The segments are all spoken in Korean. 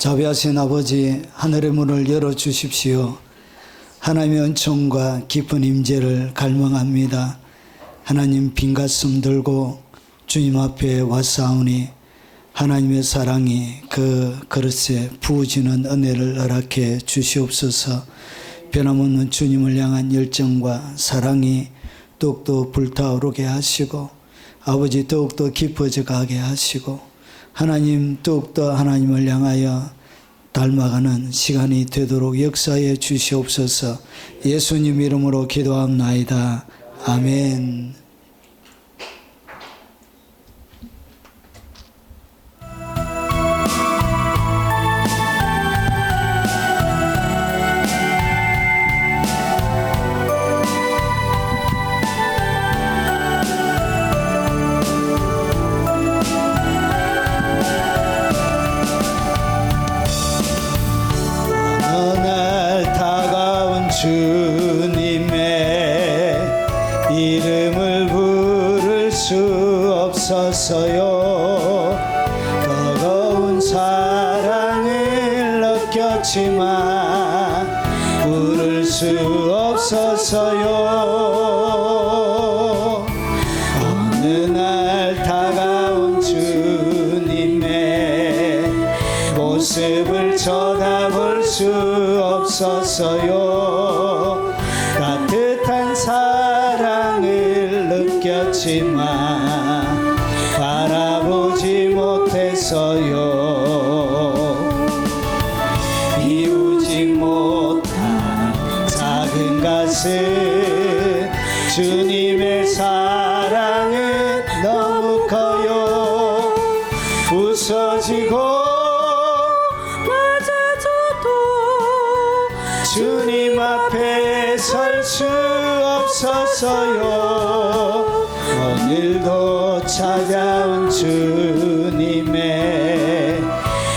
자비하신 아버지, 하늘의 문을 열어주십시오. 하나님의 은총과 깊은 임재를 갈망합니다. 하나님, 빈 가슴 들고 주님 앞에 왔사오니 하나님의 사랑이 그 그릇에 부어지는 은혜를 허락해 주시옵소서. 변함없는 주님을 향한 열정과 사랑이 더욱더 불타오르게 하시고, 아버지 더욱더 깊어져 가게 하시고, 하나님 더욱더 하나님을 향하여 닮아가는 시간이 되도록 역사해 주시옵소서. 예수님 이름으로 기도합나이다. 아멘. 주님의 이름을 부를 수 없어서요. 뜨거운 사랑을 느꼈지만 부를 수 없어서요. 어느 날 다가온 주님의 모습을 쳐다볼 수 없어서요. 따뜻한 사랑을 느꼈지만 바라보지 못해서요. 비우지 못한 작은 가슴, 주님의 사랑은 너무 커요. 부서지고 주님 앞에 설 수 없어서요. 오늘도 찾아온 주님의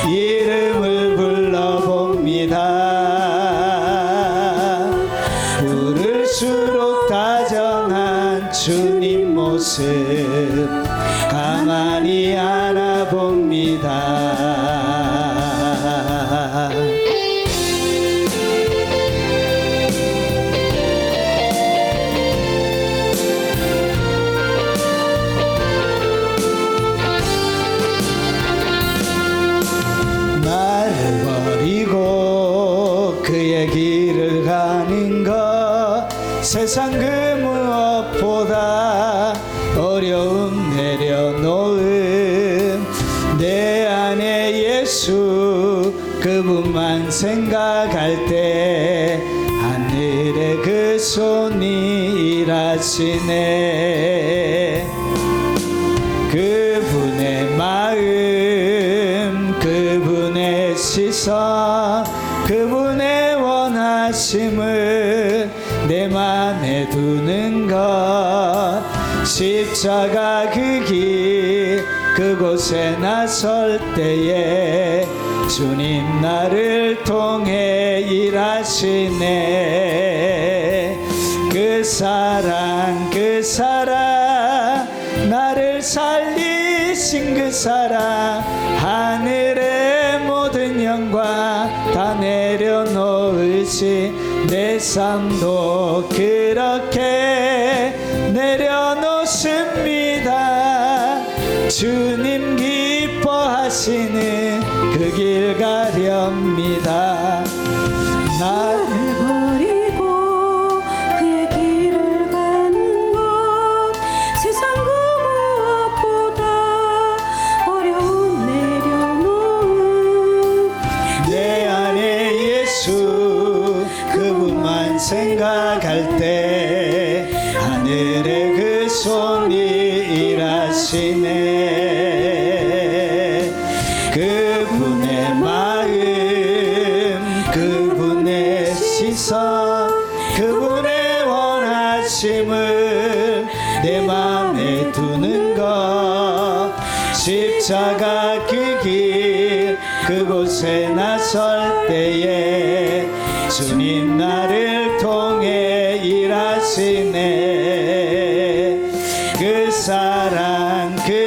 이름을 불러봅니다. 부를수록 다정한 주님 모습 가만히 알아봅니다. 그의 길을 가는 것 세상 그 무엇보다 어려움 내려놓음 내 안에 예수 그분만 생각할 때 하늘의 그 손이 일하시네. 그분의 마음 그분의 시선 그분의 원하심을 내 맘에 두는 것 십자가 그 길 그곳에 나설 때에 주님 나를 통해 일하시네. 그 사랑 나를 살리신 그 사랑 하늘의 모든 영광 다 내려놓으시 내 삶도 그렇게 내려놓습니다. 주님 기뻐하시는 그 길 가렵니다. 나를 버리고 그의 길을 가는 것 세상 그 무엇보다 어려움 내려놓음 내 안에 예수 그분만 생각할 때 하늘의 그 손이 일하시네. 그분의 마음 그분의 시선 그분의 원하심을 내 맘에 두는 것 십자가 그 길 그곳에 나설 때에 주님 나를 통해 일하시네. 그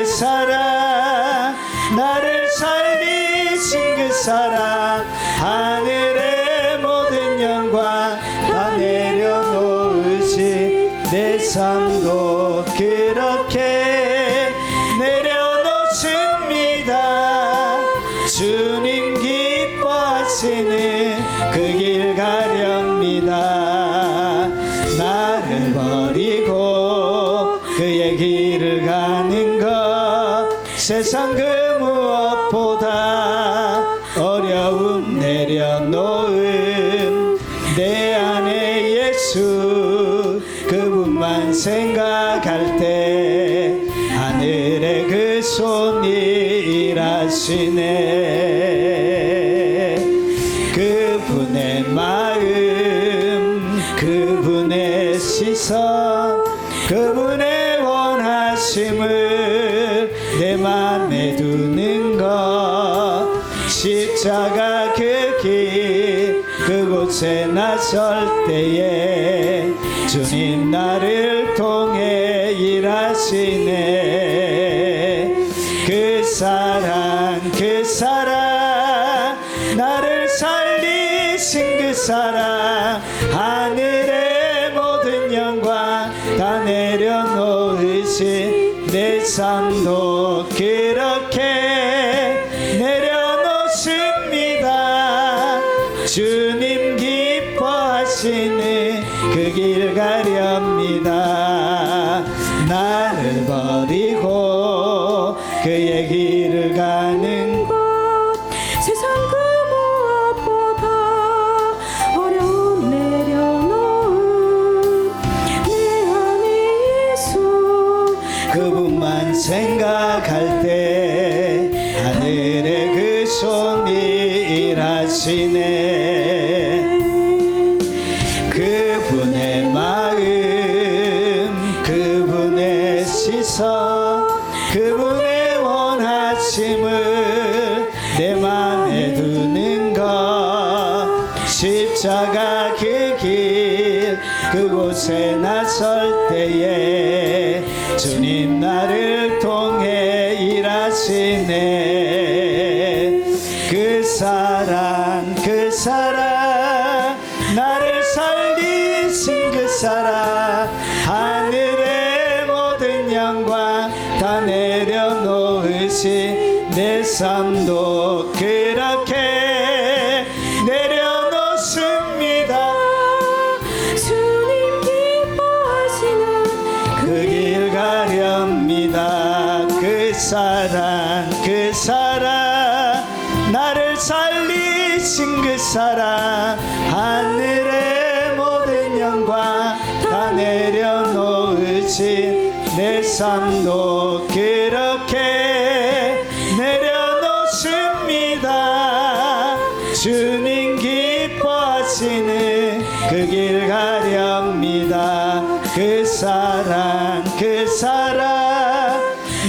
사랑 나를 살리신 그 사랑 사랑 하늘의 모든 영광 다 내려놓으신 내 삶도 그렇게 내려놓습니다. 주님 기뻐하시는 그 길 가렵니다. 나를 버리고 그의 길을 가는 것 세상 그 무엇보다 어려움 내려놓음 내 안에 예수 그분만 생각할 때 하늘의 그 손이 일하시네. 그분의 마음 그분의 시선 그분의 원하심을 내 맘에 두는 것 십자가 그 길 그곳에 나설 때에 주님 나를 통해 일하시네. 그 사랑 나를 살리신 그 사랑 하늘의 모든 영광 다 내려놓으신 내 삶도 그렇게 내려놓습니다. 주님 기뻐하시는 그 길 가렵니다. 나를 버리고 그의 길을 가는 것 세상 그 무엇보다 어려움 내려놓은 내 안에 예수 그분만 생각할 때 하늘의 그 손이 일하시네. 그분의 마음 그분의 시선 그분의 원하심을 내 맘에 두는 것 십자가 그 길 그곳에 나설 때에 주님 나를 통해 일하시네. 그 사랑 나를 살리신 그 사랑 하늘의 모든 영광 다 내려놓으신 내 삶도 그렇게 내려놓습니다. 주님 기뻐하시는 그 길 가렵니다. 그 사랑 나를 살리신 그 사랑 하늘의 모든 영광 다 내려놓으신 내 삶도 그렇게 내려놓습니다. 주님 기뻐하시는 그 길 가렵니다. 그 사랑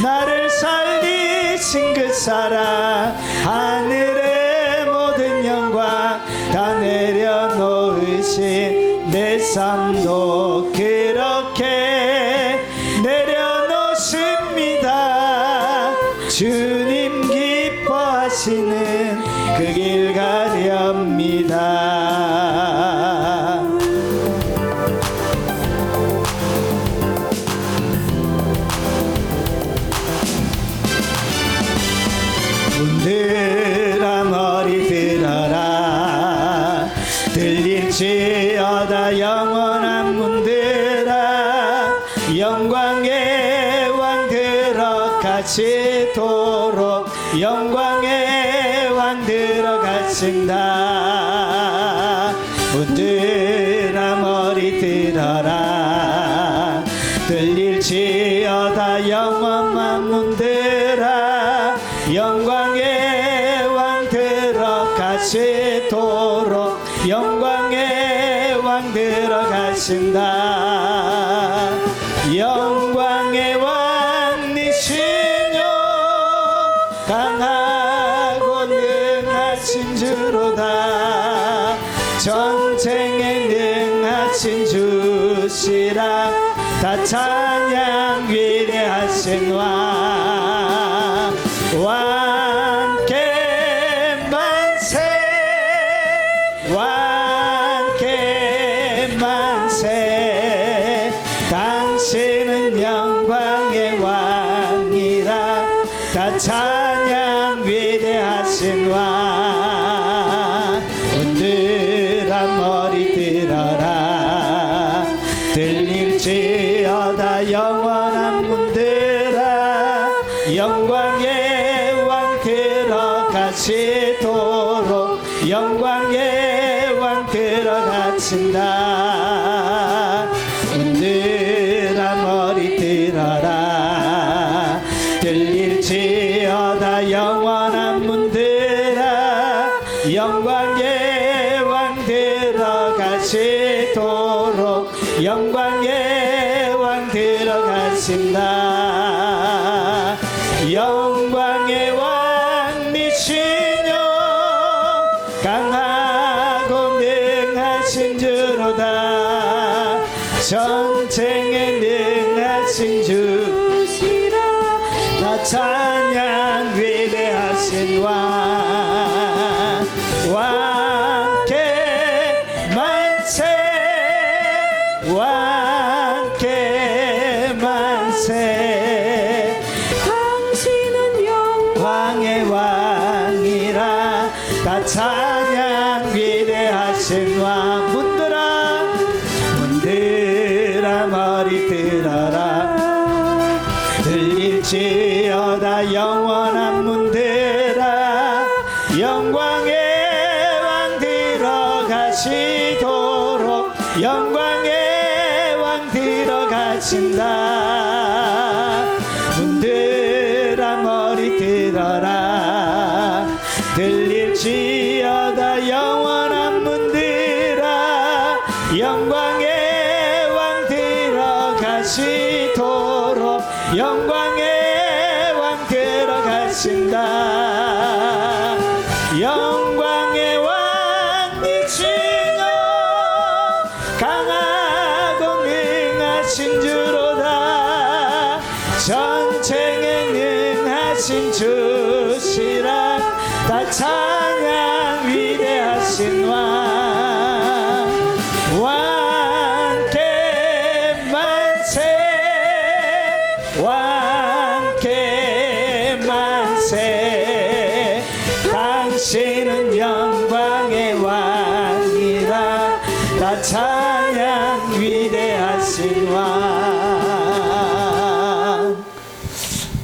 나를 살리신 그 사랑 하늘의 모든 영광 다 내려놓으신 내 삶도 그렇게 내려놓습니다. 주님 기뻐하시는 그 길 가렵니다. 문들아 머리 들어라 들릴지어다 영원한 문들아 영광의 왕 들어가시도록 영광의 왕 들어가신다. 문들아 머리 들어라 들릴지어다 영원한 문들아 영광의 왕 들어가시도록 영광의 왕 들어가신다. 영광의 왕이시뇨 강하고 능하신 주로다. 전쟁에 능하신 주시라. 다 찬양 위대하신 왕 왕께 만세 왕 문들아 머리 들어라 들릴지어다 영원한 문들아 영광의 왕 들어가시도록 영광의 왕 들어가신다 문들아 머리 들어라 들릴지어다 영원한 문들아 영광의 왕 들어가시도록 영광의 왕 들어가신다 영광의 왕 미시뇨 강하고 능하신 주로다 전쟁에 능하신 주시라 나 찬양 위대하신 왕 왕께 만세 왕께 만세 당신은 왕의 왕이라 다 찬양 위대하신 왕 문들아 머리 들어라 들릴지어다 영원한 문들아 영광의 왕 들어가시도록 영광의 왕 들어가신다 문들아 머리 들어라 들릴지어다 영원한 문들아 영광의 왕 들어가시도록 영광의 왕 들어가신다 영광의 왕 미치노 강하고 능하신 주로다 전쟁에 능하신 주시라 다 찬양 위대하신 왕 왕께 만세 왕께 만세 당신은 영광의 왕이라 다 찬양 위대하신 왕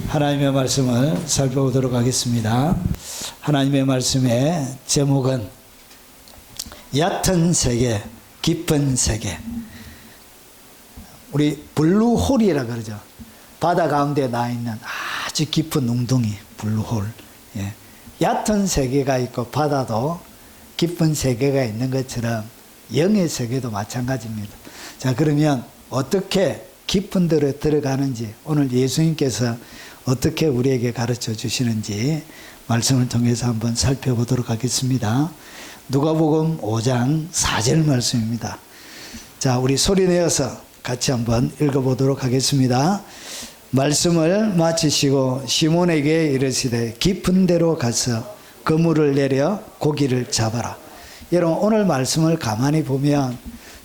하나님의 말씀을 살펴보도록 하겠습니다. 하나님의 말씀의 제목은 얕은 세계, 깊은 세계. 우리 블루홀이라 그러죠. 바다 가운데 나 있는 아주 깊은 웅덩이, 블루홀. 예. 얕은 세계가 있고 바다도 깊은 세계가 있는 것처럼 영의 세계도 마찬가지입니다. 자, 그러면 어떻게 깊은 데로 들어가는지 오늘 예수님께서 어떻게 우리에게 가르쳐 주시는지 말씀을 통해서 한번 살펴보도록 하겠습니다. 누가복음 5장 4절 말씀입니다. 자, 우리 소리 내어서 같이 한번 읽어보도록 하겠습니다. 말씀을 마치시고 시몬에게 이르시되 깊은 데로 가서 그물을 내려 고기를 잡아라. 여러분 오늘 말씀을 가만히 보면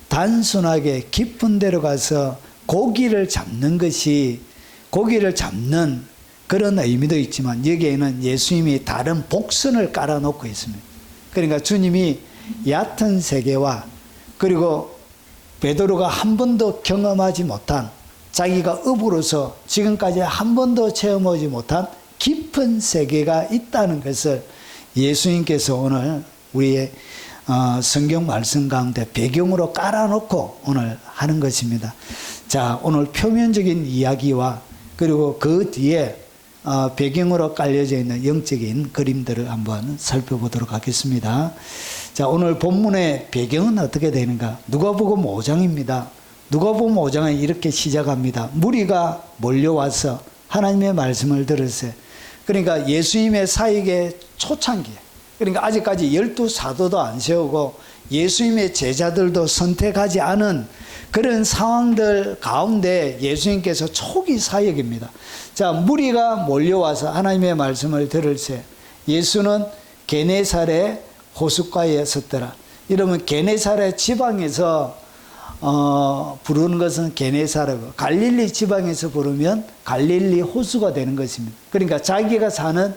단순하게 깊은 데로 가서 고기를 잡는 것이 고기를 잡는 그런 의미도 있지만 여기에는 예수님이 다른 복선을 깔아놓고 있습니다. 그러니까 주님이 얕은 세계와 그리고 베드로가 한 번도 경험하지 못한 자기가 업으로서 지금까지 한 번도 체험하지 못한 깊은 세계가 있다는 것을 예수님께서 오늘 우리의 성경 말씀 가운데 배경으로 깔아놓고 오늘 하는 것입니다. 자, 오늘 표면적인 이야기와 그리고 그 뒤에 배경으로 깔려져 있는 영적인 그림들을 한번 살펴보도록 하겠습니다. 자, 오늘 본문의 배경은 어떻게 되는가? 누가복음 5장입니다. 누가복음 5장은 이렇게 시작합니다. 무리가 몰려와서 하나님의 말씀을 들으세요. 그러니까 예수님의 사역의 초창기, 그러니까 아직까지 12사도도 안 세우고 예수님의 제자들도 선택하지 않은 그런 상황들 가운데 예수님께서 초기 사역입니다. 자, 무리가 몰려와서 하나님의 말씀을 들을세. 예수는 게네사렛 호숫가에 섰더라. 이러면 게네사렛 지방에서 부르는 것은 게네사렛이고 갈릴리 지방에서 부르면 갈릴리 호수가 되는 것입니다. 그러니까 자기가 사는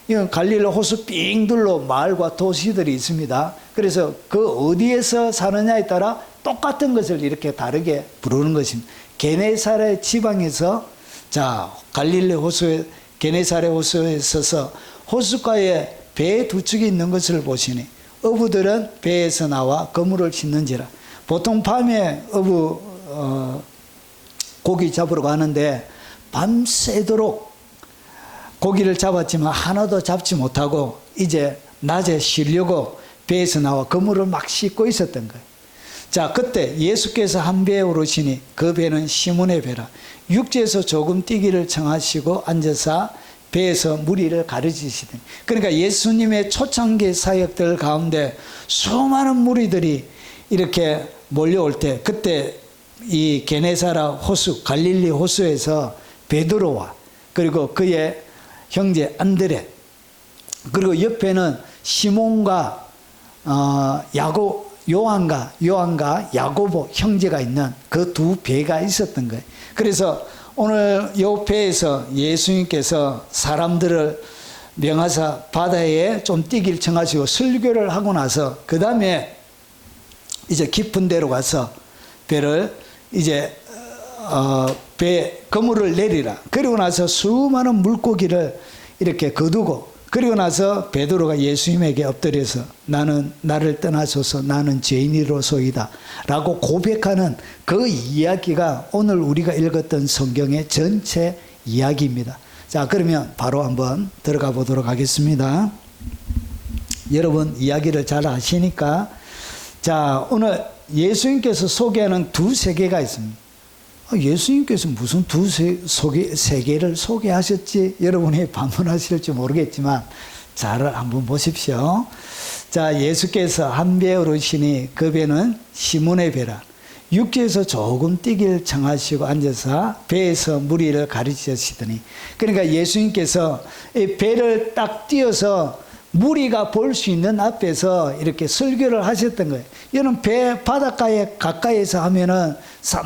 이건 갈릴리 호수 삥 둘러 마을과 도시들이 있습니다. 그래서 그 어디에서 사느냐에 따라 똑같은 것을 이렇게 다르게 부르는 것입니다. 게네사렛 지방에서 자 갈릴리 호수에 게네사렛 호수에 서서 호숫가에 배 두 축이 있는 것을 보시니 어부들은 배에서 나와 그물을 싣는지라. 보통 밤에 어부 고기 잡으러 가는데 밤새도록 고기를 잡았지만 하나도 잡지 못하고 이제 낮에 쉬려고 배에서 나와 그물을 막 싣고 있었던 거예요. 자, 그때 예수께서 한 배에 오르시니 그 배는 시몬의 배라. 육지에서 조금 뛰기를 청하시고 앉아서 배에서 무리를 가르치시더니, 그러니까 예수님의 초창기 사역들 가운데 수많은 무리들이 이렇게 몰려올 때, 그때 이 게네사라 호수, 갈릴리 호수에서 베드로와 그리고 그의 형제 안드레, 그리고 옆에는 시몬과 요한과 야고보 형제가 있는 그 두 배가 있었던 거예요. 그래서 오늘 이 배에서 예수님께서 사람들을 명하사 바다에 좀 뛰길 청하시고 설교를 하고 나서 그 다음에 이제 깊은 데로 가서 배를 이제 배 그물을 내리라. 그리고 나서 수많은 물고기를 이렇게 거두고, 그리고 나서 베드로가 예수님에게 엎드려서 나를 떠나소서 나는 죄인이로소이다 라고 고백하는 그 이야기가 오늘 우리가 읽었던 성경의 전체 이야기입니다. 자, 그러면 바로 한번 들어가 보도록 하겠습니다. 여러분 이야기를 잘 아시니까, 자, 오늘 예수님께서 소개하는 두 세계가 있습니다. 예수님께서 무슨 세계를 소개하셨지? 여러분이 반문하실지 모르겠지만 잘 한번 보십시오. 자, 예수께서 한 배에 오르시니 그 배는 시몬의 배라. 육지에서 조금 뛰길 청하시고 앉아서 배에서 무리를 가르치시더니, 그러니까 예수님께서 이 배를 딱 띄어서 무리가 볼 수 있는 앞에서 이렇게 설교를 하셨던 거예요. 이런 배 바닷가에 가까이에서 하면은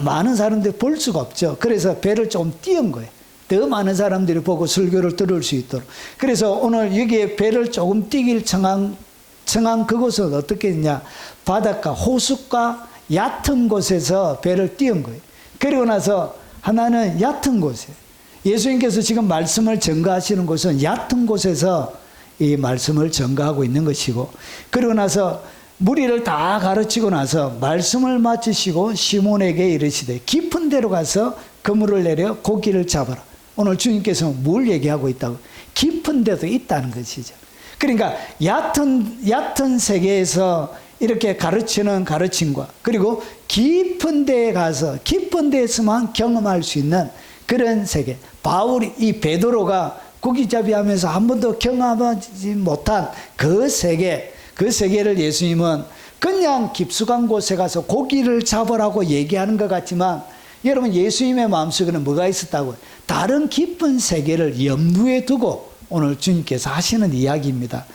많은 사람들이 볼 수가 없죠. 그래서 배를 좀 띄운 거예요. 더 많은 사람들이 보고 설교를 들을 수 있도록. 그래서 오늘 여기에 배를 조금 뛰길 청한 그곳은 어떻게 했냐? 바닷가, 호숫가 얕은 곳에서 배를 띄운 거예요. 그리고 나서 하나는 얕은 곳에, 예수님께서 지금 말씀을 전가하시는 곳은 얕은 곳에서 이 말씀을 전가하고 있는 것이고, 그리고 나서 무리를 다 가르치고 나서 말씀을 마치시고 시몬에게 이르시되 깊은 데로 가서 그물을 내려 고기를 잡아라. 오늘 주님께서 뭘 얘기하고 있다고? 깊은 데도 있다는 것이죠. 그러니까 얕은 세계에서 이렇게 가르치는 가르침과, 그리고 깊은 데에 가서 깊은 데에서만 경험할 수 있는 그런 세계. 바울이, 이 베드로가 고기잡이 하면서 한 번도 경험하지 못한 그 세계를 예수님은 그냥 깊숙한 곳에 가서 고기를 잡으라고 얘기하는 것 같지만, 여러분 예수님의 마음속에는 뭐가 있었다고요? 다른 깊은 세계를 염두에 두고 오늘 주님께서 하시는 이야기입니다.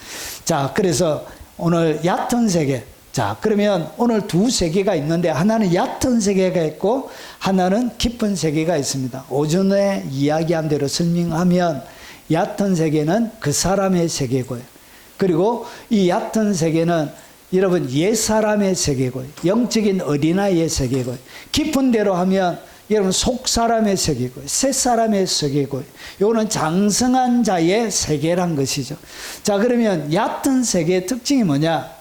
자, 그래서 오늘 얕은 세계, 자, 그러면 오늘 두 세계가 있는데 하나는 얕은 세계가 있고 하나는 깊은 세계가 있습니다. 오전에 이야기한 대로 설명하면 얕은 세계는 그 사람의 세계고요. 그리고 이 얕은 세계는 여러분 옛사람의 세계고요. 영적인 어린아이의 세계고요. 깊은 데로 하면 여러분 속사람의 세계고요. 새사람의 세계고요. 요거는 장성한 자의 세계란 것이죠. 자, 그러면 얕은 세계의 특징이 뭐냐?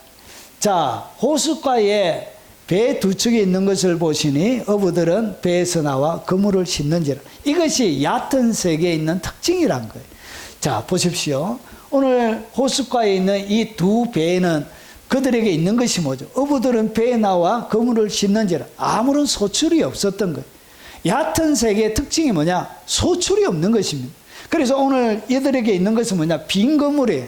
자, 호숫가에 배 두 축이 있는 것을 보시니 어부들은 배에서 나와 그물을 싣는지라. 이것이 얕은 세계에 있는 특징이란 거예요. 자, 보십시오. 오늘 호숫가에 있는 이 두 배에는 그들에게 있는 것이 뭐죠? 어부들은 배에 나와 그물을 싣는지라. 아무런 소출이 없었던 거예요. 얕은 세계의 특징이 뭐냐? 소출이 없는 것입니다. 그래서 오늘 얘들에게 있는 것은 뭐냐? 빈 그물이에요.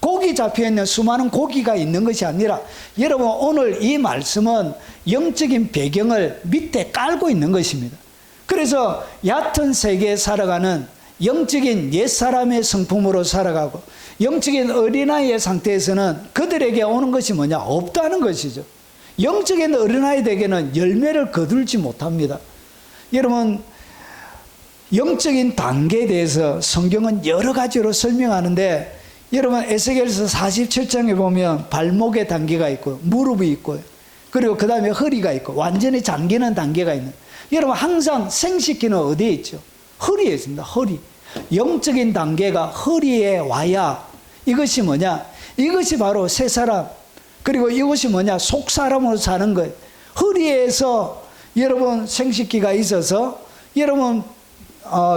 고기 잡혀있는 수많은 고기가 있는 것이 아니라, 여러분 오늘 이 말씀은 영적인 배경을 밑에 깔고 있는 것입니다. 그래서 얕은 세계에 살아가는 영적인 옛사람의 성품으로 살아가고 영적인 어린아이의 상태에서는 그들에게 오는 것이 뭐냐? 없다는 것이죠. 영적인 어린아이들에게는 열매를 거둘지 못합니다. 여러분, 영적인 단계에 대해서 성경은 여러 가지로 설명하는데 여러분 에스겔서 47장에 보면 발목에 단계가 있고 무릎이 있고 그리고 그 다음에 허리가 있고 완전히 잠기는 단계가 있는, 여러분 항상 생식기는 어디에 있죠? 허리에 있습니다. 허리. 영적인 단계가 허리에 와야, 이것이 뭐냐? 이것이 바로 새 사람, 그리고 이것이 뭐냐? 속 사람으로 사는 거예요. 허리에서 여러분 생식기가 있어서 여러분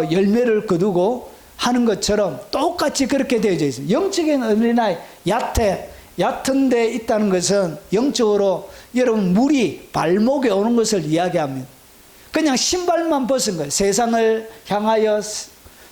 열매를 거두고 하는 것처럼 똑같이 그렇게 되어져 있어요. 영적인 어린아이 얕은 데 있다는 것은 영적으로 여러분 물이 발목에 오는 것을 이야기합니다. 그냥 신발만 벗은 거예요. 세상을 향하여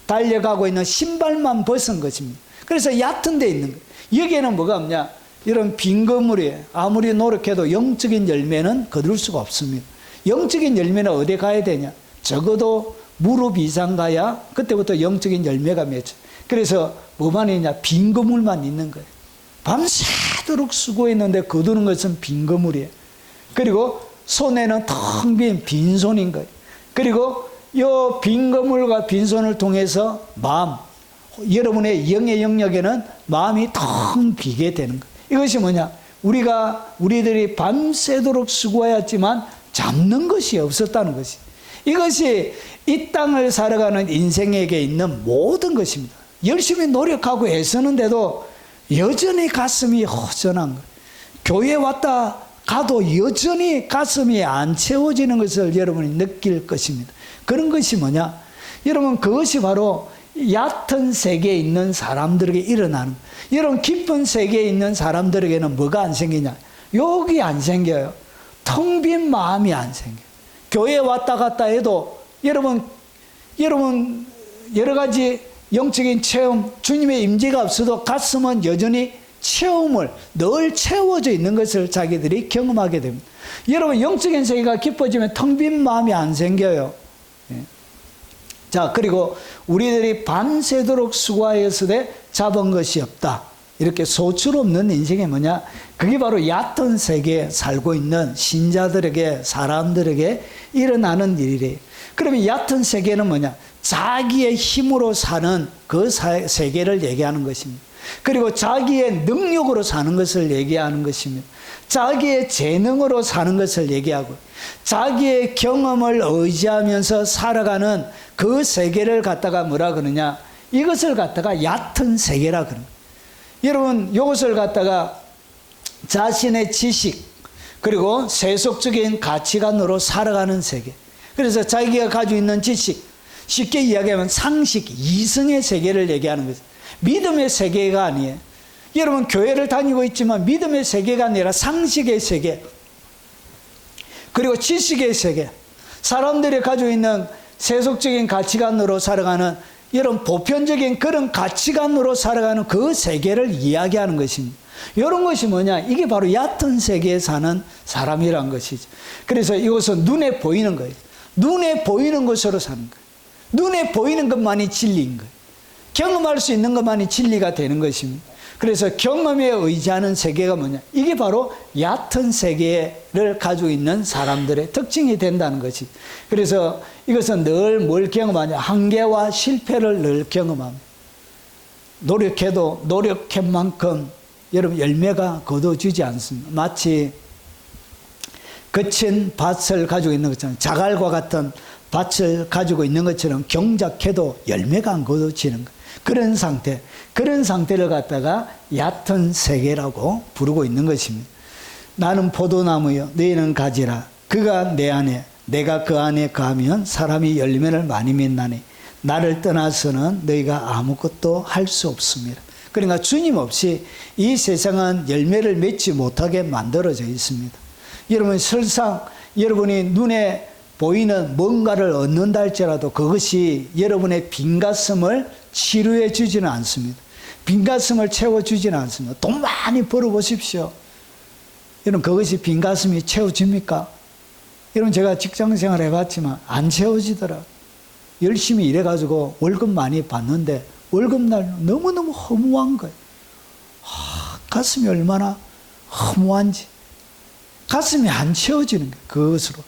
달려가고 있는 신발만 벗은 것입니다. 그래서 얕은 데 있는 거예요. 여기에는 뭐가 없냐? 이런 빈 건물이에요. 아무리 노력해도 영적인 열매는 거둘 수가 없습니다. 영적인 열매는 어디 가야 되냐? 적어도 무릎 이상 가야 그때부터 영적인 열매가 맺혀. 그래서 뭐만 있냐? 빈 건물만 있는 거예요. 밤새도록 수고했는데 거두는 것은 빈 건물이에요. 그리고 손에는 텅 빈 빈손인 거예요. 그리고 이 빈 건물과 빈손을 통해서 마음, 여러분의 영의 영역에는 마음이 텅 비게 되는 거예요. 이것이 뭐냐? 우리들이 밤새도록 수고하였지만 잡는 것이 없었다는 것이. 이것이 이 땅을 살아가는 인생에게 있는 모든 것입니다. 열심히 노력하고 애쓰는데도 여전히 가슴이 허전한 거예요. 교회 왔다 가도 여전히 가슴이 안 채워지는 것을 여러분이 느낄 것입니다. 그런 것이 뭐냐? 여러분 그것이 바로 얕은 세계에 있는 사람들에게 일어나는, 여러분 깊은 세계에 있는 사람들에게는 뭐가 안 생기냐? 욕이 안 생겨요. 텅 빈 마음이 안 생겨요. 교회에 왔다 갔다 해도 여러분 여러 가지 영적인 체험, 주님의 임재가 없어도 가슴은 여전히 체험을 늘 채워져 있는 것을 자기들이 경험하게 됩니다. 여러분 영적인 세계가 깊어지면 텅 빈 마음이 안 생겨요. 자, 그리고 우리들이 밤새도록 수고하였으되 잡은 것이 없다. 이렇게 소출 없는 인생이 뭐냐? 그게 바로 얕은 세계에 살고 있는 신자들에게, 사람들에게 일어나는 일이래요. 그러면 얕은 세계는 뭐냐? 자기의 힘으로 사는 그 세계를 얘기하는 것입니다. 그리고 자기의 능력으로 사는 것을 얘기하는 것입니다. 자기의 재능으로 사는 것을 얘기하고 자기의 경험을 의지하면서 살아가는 그 세계를 갖다가 뭐라 그러냐? 이것을 갖다가 얕은 세계라 그럽니다. 여러분 이것을 갖다가 자신의 지식 그리고 세속적인 가치관으로 살아가는 세계, 그래서 자기가 가지고 있는 지식, 쉽게 이야기하면 상식, 이성의 세계를 얘기하는 거죠. 믿음의 세계가 아니에요. 여러분 교회를 다니고 있지만 믿음의 세계가 아니라 상식의 세계, 그리고 지식의 세계, 사람들이 가지고 있는 세속적인 가치관으로 살아가는 이런 보편적인 그런 가치관으로 살아가는 그 세계를 이야기하는 것입니다. 이런 것이 뭐냐? 이게 바로 얕은 세계에 사는 사람이란 것이죠. 그래서 이것은 눈에 보이는 거예요. 눈에 보이는 것으로 사는 거예요. 눈에 보이는 것만이 진리인 거예요. 경험할 수 있는 것만이 진리가 되는 것입니다. 그래서 경험에 의지하는 세계가 뭐냐? 이게 바로 얕은 세계를 가지고 있는 사람들의 특징이 된다는 것이. 그래서 이것은 늘 뭘 경험하냐? 한계와 실패를 늘 경험합니다. 노력해도 노력한 만큼 여러분 열매가 거둬지지 않습니다. 마치 거친 밭을 가지고 있는 것처럼, 자갈과 같은 밭을 가지고 있는 것처럼 경작해도 열매가 안 거둬지는 것. 그런 상태를 갖다가 얕은 세계라고 부르고 있는 것입니다. 나는 포도나무요, 너희는 가지라. 그가 내 안에, 내가 그 안에 거하면 사람이 열매를 많이 맺나니 나를 떠나서는 너희가 아무것도 할 수 없습니다. 그러니까 주님 없이 이 세상은 열매를 맺지 못하게 만들어져 있습니다. 여러분 설상 여러분이 눈에 보이는 뭔가를 얻는다 할지라도 그것이 여러분의 빈 가슴을 치료해 주지는 않습니다. 빈 가슴을 채워주지는 않습니다. 돈 많이 벌어보십시오. 여러분 그것이 빈 가슴이 채워집니까? 여러분 제가 직장생활 해봤지만 안 채워지더라. 열심히 일해가지고 월급 많이 받는데 월급날 너무너무 허무한 거예요. 가슴이 얼마나 허무한지. 가슴이 안 채워지는 거예요. 그것으로.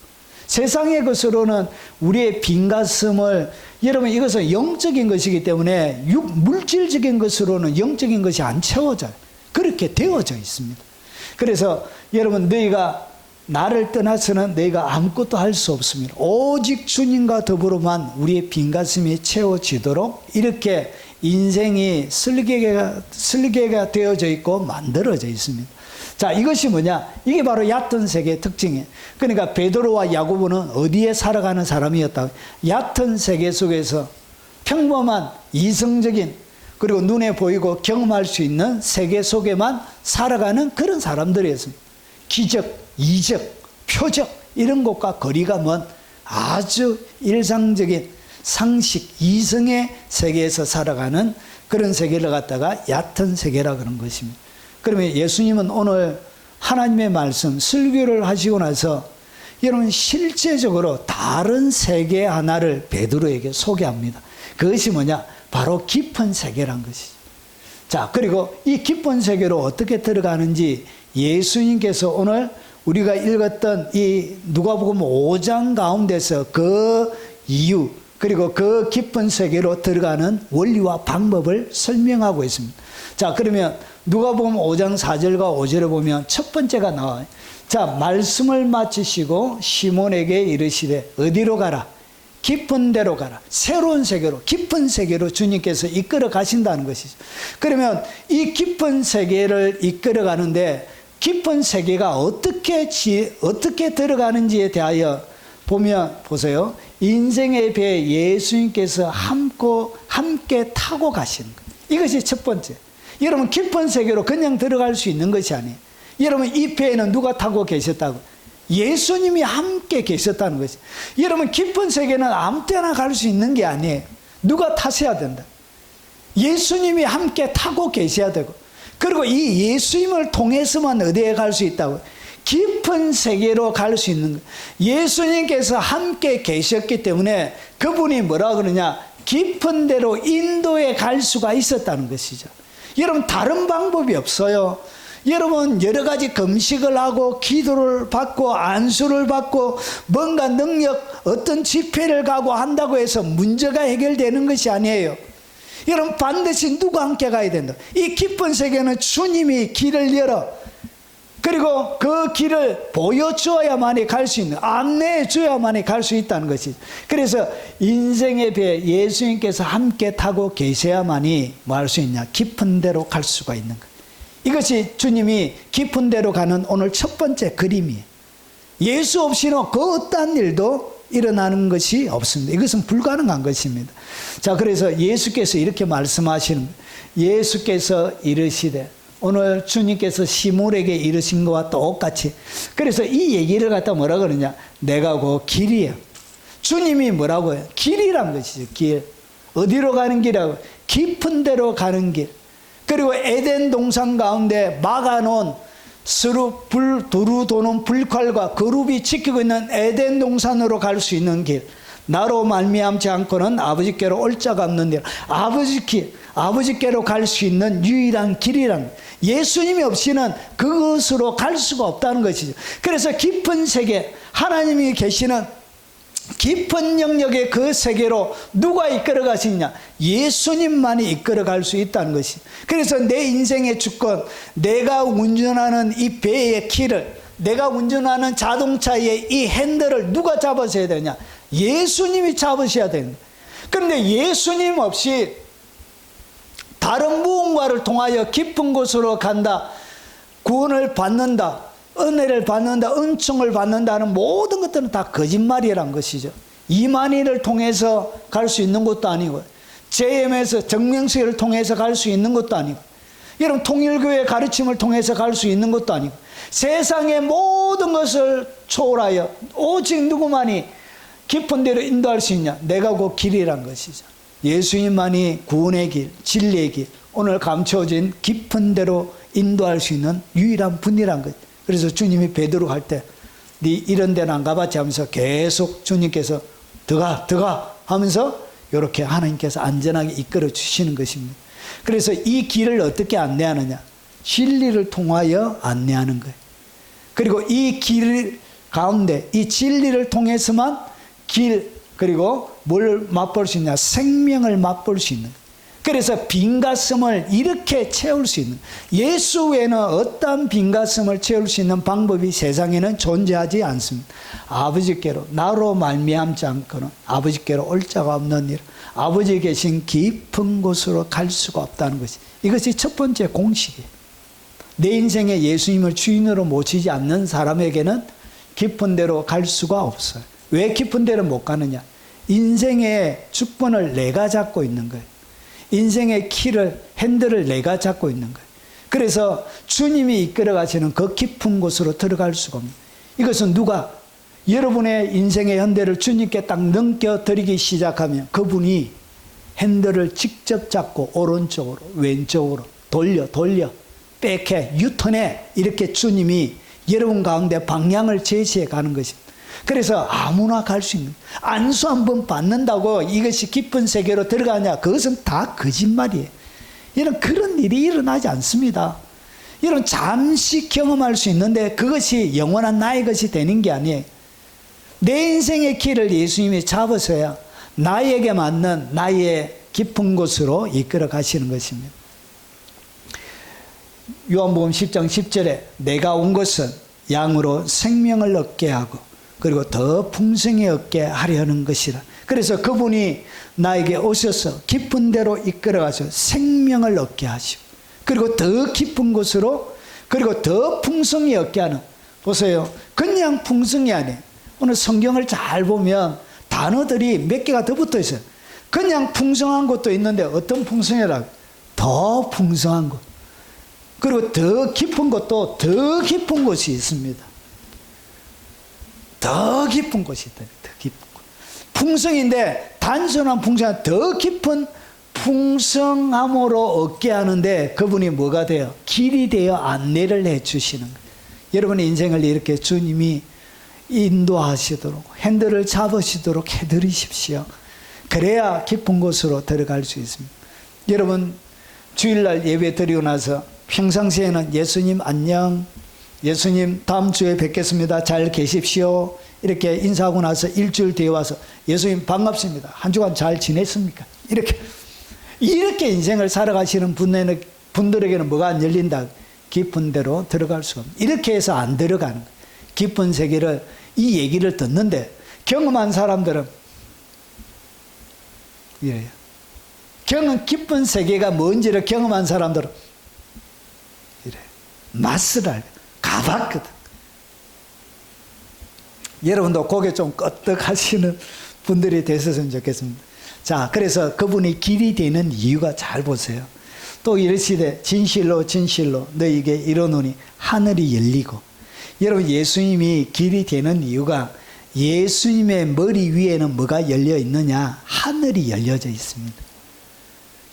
세상의 것으로는 우리의 빈 가슴을, 여러분 이것은 영적인 것이기 때문에 물질적인 것으로는 영적인 것이 안 채워져요. 그렇게 되어져 있습니다. 그래서 여러분, 너희가 나를 떠나서는 너희가 아무것도 할 수 없습니다. 오직 주님과 더불어만 우리의 빈 가슴이 채워지도록 이렇게 인생이 설계가 되어져 있고 만들어져 있습니다. 자, 이것이 뭐냐? 이게 바로 얕은 세계의 특징이에요. 그러니까 베드로와 야고보는 어디에 살아가는 사람이었다? 얕은 세계 속에서 평범한 이성적인, 그리고 눈에 보이고 경험할 수 있는 세계 속에만 살아가는 그런 사람들이었습니다. 기적, 이적, 표적 이런 것과 거리가 먼 아주 일상적인 상식, 이성의 세계에서 살아가는 그런 세계를 갖다가 얕은 세계라 그런 것입니다. 그러면 예수님은 오늘 하나님의 말씀 설교를 하시고 나서 여러분 실제적으로 다른 세계 하나를 베드로에게 소개합니다. 그것이 뭐냐? 바로 깊은 세계란 것이죠. 자, 그리고 이 깊은 세계로 어떻게 들어가는지 예수님께서 오늘 우리가 읽었던 이 누가복음 5장 가운데서 그 이유, 그리고 그 깊은 세계로 들어가는 원리와 방법을 설명하고 있습니다. 자, 그러면 누가복음 5장 4절과 5절에 보면 첫 번째가 나와요. 자, 말씀을 마치시고 시몬에게 이르시되 어디로 가라? 깊은 데로 가라. 새로운 세계로, 깊은 세계로 주님께서 이끌어 가신다는 것이죠. 그러면 이 깊은 세계를 이끌어 가는데 깊은 세계가 어떻게 들어가는지에 대하여 보면 보세요. 인생의 배 예수님께서 함께 타고 가시는 거예요. 이것이 첫 번째. 여러분 깊은 세계로 그냥 들어갈 수 있는 것이 아니에요. 여러분 이 배에는 누가 타고 계셨다고? 예수님이 함께 계셨다는 것이. 여러분 깊은 세계는 아무 때나 갈 수 있는 게 아니에요. 누가 타셔야 된다. 예수님이 함께 타고 계셔야 되고, 그리고 이 예수님을 통해서만 어디에 갈 수 있다고? 깊은 세계로 갈 수 있는 거예요. 예수님께서 함께 계셨기 때문에 그분이 뭐라 그러냐? 깊은 데로 인도에 갈 수가 있었다는 것이죠. 여러분 다른 방법이 없어요. 여러분 여러 가지 금식을 하고 기도를 받고 안수를 받고 뭔가 능력 어떤 집회를 가고 한다고 해서 문제가 해결되는 것이 아니에요. 여러분 반드시 누가 함께 가야 된다. 이 깊은 세계는 주님이 길을 열어, 그리고 그 길을 보여주어야만이 갈 수 있는, 안내해 줘야만이 갈 수 있다는 것이죠. 그래서 인생의 배 예수님께서 함께 타고 계셔야만이 뭐 할 수 있냐? 깊은 데로 갈 수가 있는 거예요. 이것이 주님이 깊은 데로 가는 오늘 첫 번째 그림이에요. 예수 없이는 그 어떠한 일도 일어나는 것이 없습니다. 이것은 불가능한 것입니다. 자, 그래서 예수께서 이렇게 말씀하시는 거예요. 예수께서 이르시되, 오늘 주님께서 시몬에게 이르신 것과 똑같이, 그래서 이 얘기를 갖다 뭐라 그러냐? 내가 그 길이에요. 주님이 뭐라고 해요? 길이란 것이죠. 길. 어디로 가는 길이라고? 깊은 데로 가는 길. 그리고 에덴 동산 가운데 막아놓은 두루 도는 불칼과 거룩이 지키고 있는 에덴 동산으로 갈 수 있는 길. 나로 말미암지 않고는 아버지께로 올 자가 없는 길. 아버지께로 갈 수 있는 유일한 길이란, 예수님이 없이는 그것으로 갈 수가 없다는 것이죠. 그래서 깊은 세계, 하나님이 계시는 깊은 영역의 그 세계로 누가 이끌어 가시냐? 예수님만이 이끌어 갈 수 있다는 것이. 그래서 내 인생의 주권, 내가 운전하는 이 배의 키를, 내가 운전하는 자동차의 이 핸들을 누가 잡으셔야 되냐? 예수님이 잡으셔야 됩니다. 그런데 예수님 없이 다른 무언가를 통하여 깊은 곳으로 간다, 구원을 받는다, 은혜를 받는다, 은총을 받는다는 모든 것들은 다 거짓말이란 것이죠. 이만희를 통해서 갈 수 있는 것도 아니고, JM에서 정명석을 통해서 갈 수 있는 것도 아니고, 여러분 통일교회 가르침을 통해서 갈 수 있는 것도 아니고, 세상의 모든 것을 초월하여 오직 누구만이 깊은 데로 인도할 수 있냐? 내가 그 길이란 것이죠. 예수님만이 구원의 길, 진리의 길, 오늘 감춰진 깊은 데로 인도할 수 있는 유일한 분이란 것. 그래서 주님이 베드로 갈 때 네 이런 데는 안 가봤지 하면서 계속 주님께서 들어가 하면서 이렇게 하나님께서 안전하게 이끌어 주시는 것입니다. 그래서 이 길을 어떻게 안내하느냐? 진리를 통하여 안내하는 거예요. 그리고 이 길을 가운데 이 진리를 통해서만 길 그리고 뭘 맛볼 수 있냐? 생명을 맛볼 수 있는. 그래서 빈가슴을 이렇게 채울 수 있는, 예수 외에는 어떠한 빈가슴을 채울 수 있는 방법이 세상에는 존재하지 않습니다. 아버지께로 나로 말미암지 않고는 아버지께로 올 자가 없는 일, 아버지 계신 깊은 곳으로 갈 수가 없다는 것이, 이것이 첫 번째 공식이에요. 내 인생에 예수님을 주인으로 모시지 않는 사람에게는 깊은 데로 갈 수가 없어요. 왜 깊은 데로 못 가느냐? 인생의 주권을 내가 잡고 있는 거예요. 인생의 키를, 핸들을 내가 잡고 있는 거예요. 그래서 주님이 이끌어 가시는 그 깊은 곳으로 들어갈 수가 없는, 이것은 누가 여러분의 인생의 현대를 주님께 딱 넘겨드리기 시작하면 그분이 핸들을 직접 잡고 오른쪽으로 왼쪽으로 돌려 백해 유턴해, 이렇게 주님이 여러분 가운데 방향을 제시해 가는 것입니다. 그래서 아무나 갈 수 있는, 안수 한번 받는다고 이것이 깊은 세계로 들어가냐? 그것은 다 거짓말이에요. 이런 그런 일이 일어나지 않습니다. 이런 잠시 경험할 수 있는데 그것이 영원한 나의 것이 되는 게 아니에요. 내 인생의 길을 예수님이 잡으셔야 나에게 맞는 나의 깊은 곳으로 이끌어 가시는 것입니다. 요한복음 10장 10절에 내가 온 것은 양으로 생명을 얻게 하고 그리고 더 풍성히 얻게 하려는 것이라. 그래서 그분이 나에게 오셔서 깊은 데로 이끌어가서 생명을 얻게 하시고 그리고 더 깊은 곳으로 그리고 더 풍성히 얻게 하는, 보세요. 그냥 풍성이 아니에요. 오늘 성경을 잘 보면 단어들이 몇 개가 더 붙어 있어요. 그냥 풍성한 것도 있는데 어떤 풍성이라고? 더 풍성한 것. 그리고 더 깊은 것도 더 깊은 곳이 있습니다. 더 깊은 곳이 있다. 더 깊은 곳. 풍성인데 단순한 풍성한 더 깊은 풍성함으로 얻게 하는데 그분이 뭐가 돼요? 길이 되어 안내를 해 주시는 거예요. 여러분의 인생을 이렇게 주님이 인도하시도록 핸들을 잡으시도록 해드리십시오. 그래야 깊은 곳으로 들어갈 수 있습니다. 여러분 주일날 예배 드리고 나서 평상시에는 예수님 안녕, 예수님 다음 주에 뵙겠습니다, 잘 계십시오, 이렇게 인사하고 나서 일주일 뒤에 와서 예수님 반갑습니다, 한 주간 잘 지냈습니까? 이렇게 인생을 살아가시는 분들에게는 뭐가 안 열린다? 깊은 데로 들어갈 수가 없습니다. 이렇게 해서 안 들어가는 거예요. 깊은 세계를, 이 얘기를 듣는데 경험한 사람들은 이래요. 깊은 세계가 뭔지를 경험한 사람들은 이래 맛을 알고 가봤거든. 여러분도 고개 좀 끄덕하시는 분들이 되셨으면 좋겠습니다. 자, 그래서 그분이 길이 되는 이유가 잘 보세요. 또 이르시되 진실로 진실로 너희에게 이르노니 하늘이 열리고. 여러분 예수님이 길이 되는 이유가 예수님의 머리 위에는 뭐가 열려 있느냐? 하늘이 열려져 있습니다.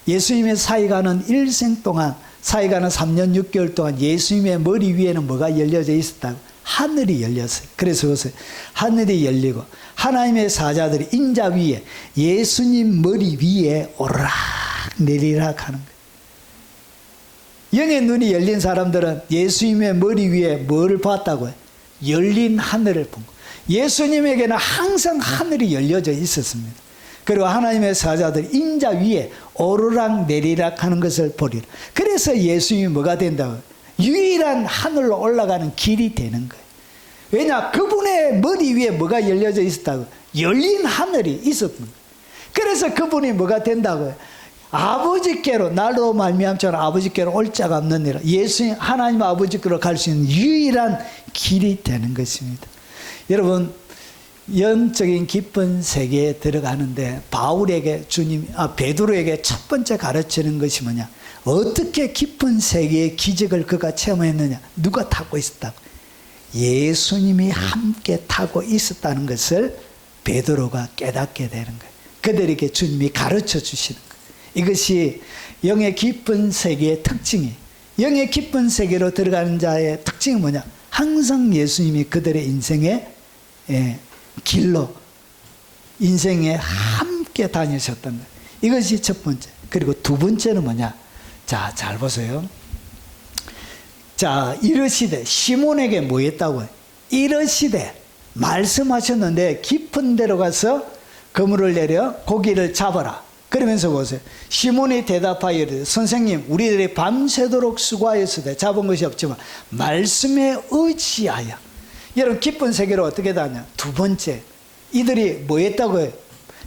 예수님의 사역하는 일생 동안, 사역하는 3년 6개월 동안 예수님의 머리 위에는 뭐가 열려져 있었다고? 하늘이 열렸어요. 그래서 그것을 하늘이 열리고 하나님의 사자들이 인자 위에, 예수님 머리 위에 오르락 내리락 하는 거예요. 영의 눈이 열린 사람들은 예수님의 머리 위에 뭘 봤다고요? 열린 하늘을 본 거예요. 예수님에게는 항상 하늘이 열려져 있었습니다. 그리고 하나님의 사자들이 인자 위에 오르락 내리락 하는 것을 보리라. 그래서 예수님이 뭐가 된다고요? 유일한 하늘로 올라가는 길이 되는 거예요. 왜냐? 그분의 머리 위에 뭐가 열려져 있었다고요? 열린 하늘이 있었던 거예요. 그래서 그분이 뭐가 된다고요? 아버지께로, 나로 말미암처럼 아버지께로 올 자가 없느니라. 예수님 하나님 아버지께로 갈 수 있는 유일한 길이 되는 것입니다. 여러분 영적인 깊은 세계에 들어가는데 베드로에게 첫 번째 가르치는 것이 뭐냐? 어떻게 깊은 세계의 기적을 그가 체험했느냐? 누가 타고 있었다고? 예수님이 함께 타고 있었다는 것을 베드로가 깨닫게 되는 거예요. 그들에게 주님이 가르쳐 주시는 거예요. 이것이 영의 깊은 세계의 특징이에요. 영의 깊은 세계로 들어가는 자의 특징이 뭐냐? 항상 예수님이 그들의 인생의 길로, 인생에 함께 다니셨던 거예요. 이것이 첫 번째. 그리고 두 번째는 뭐냐? 자, 잘 보세요. 자, 이르시되, 시몬에게 뭐 했다고요? 이르시되, 말씀하셨는데 깊은 데로 가서 그물을 내려 고기를 잡아라. 그러면서 보세요. 시몬이 대답하여 이르되 선생님 우리들이 밤새도록 수고하였으되 잡은 것이 없지만 말씀에 의지하여. 여러분 깊은 세계로 어떻게 다냐. 두 번째 이들이 뭐 했다고 해요?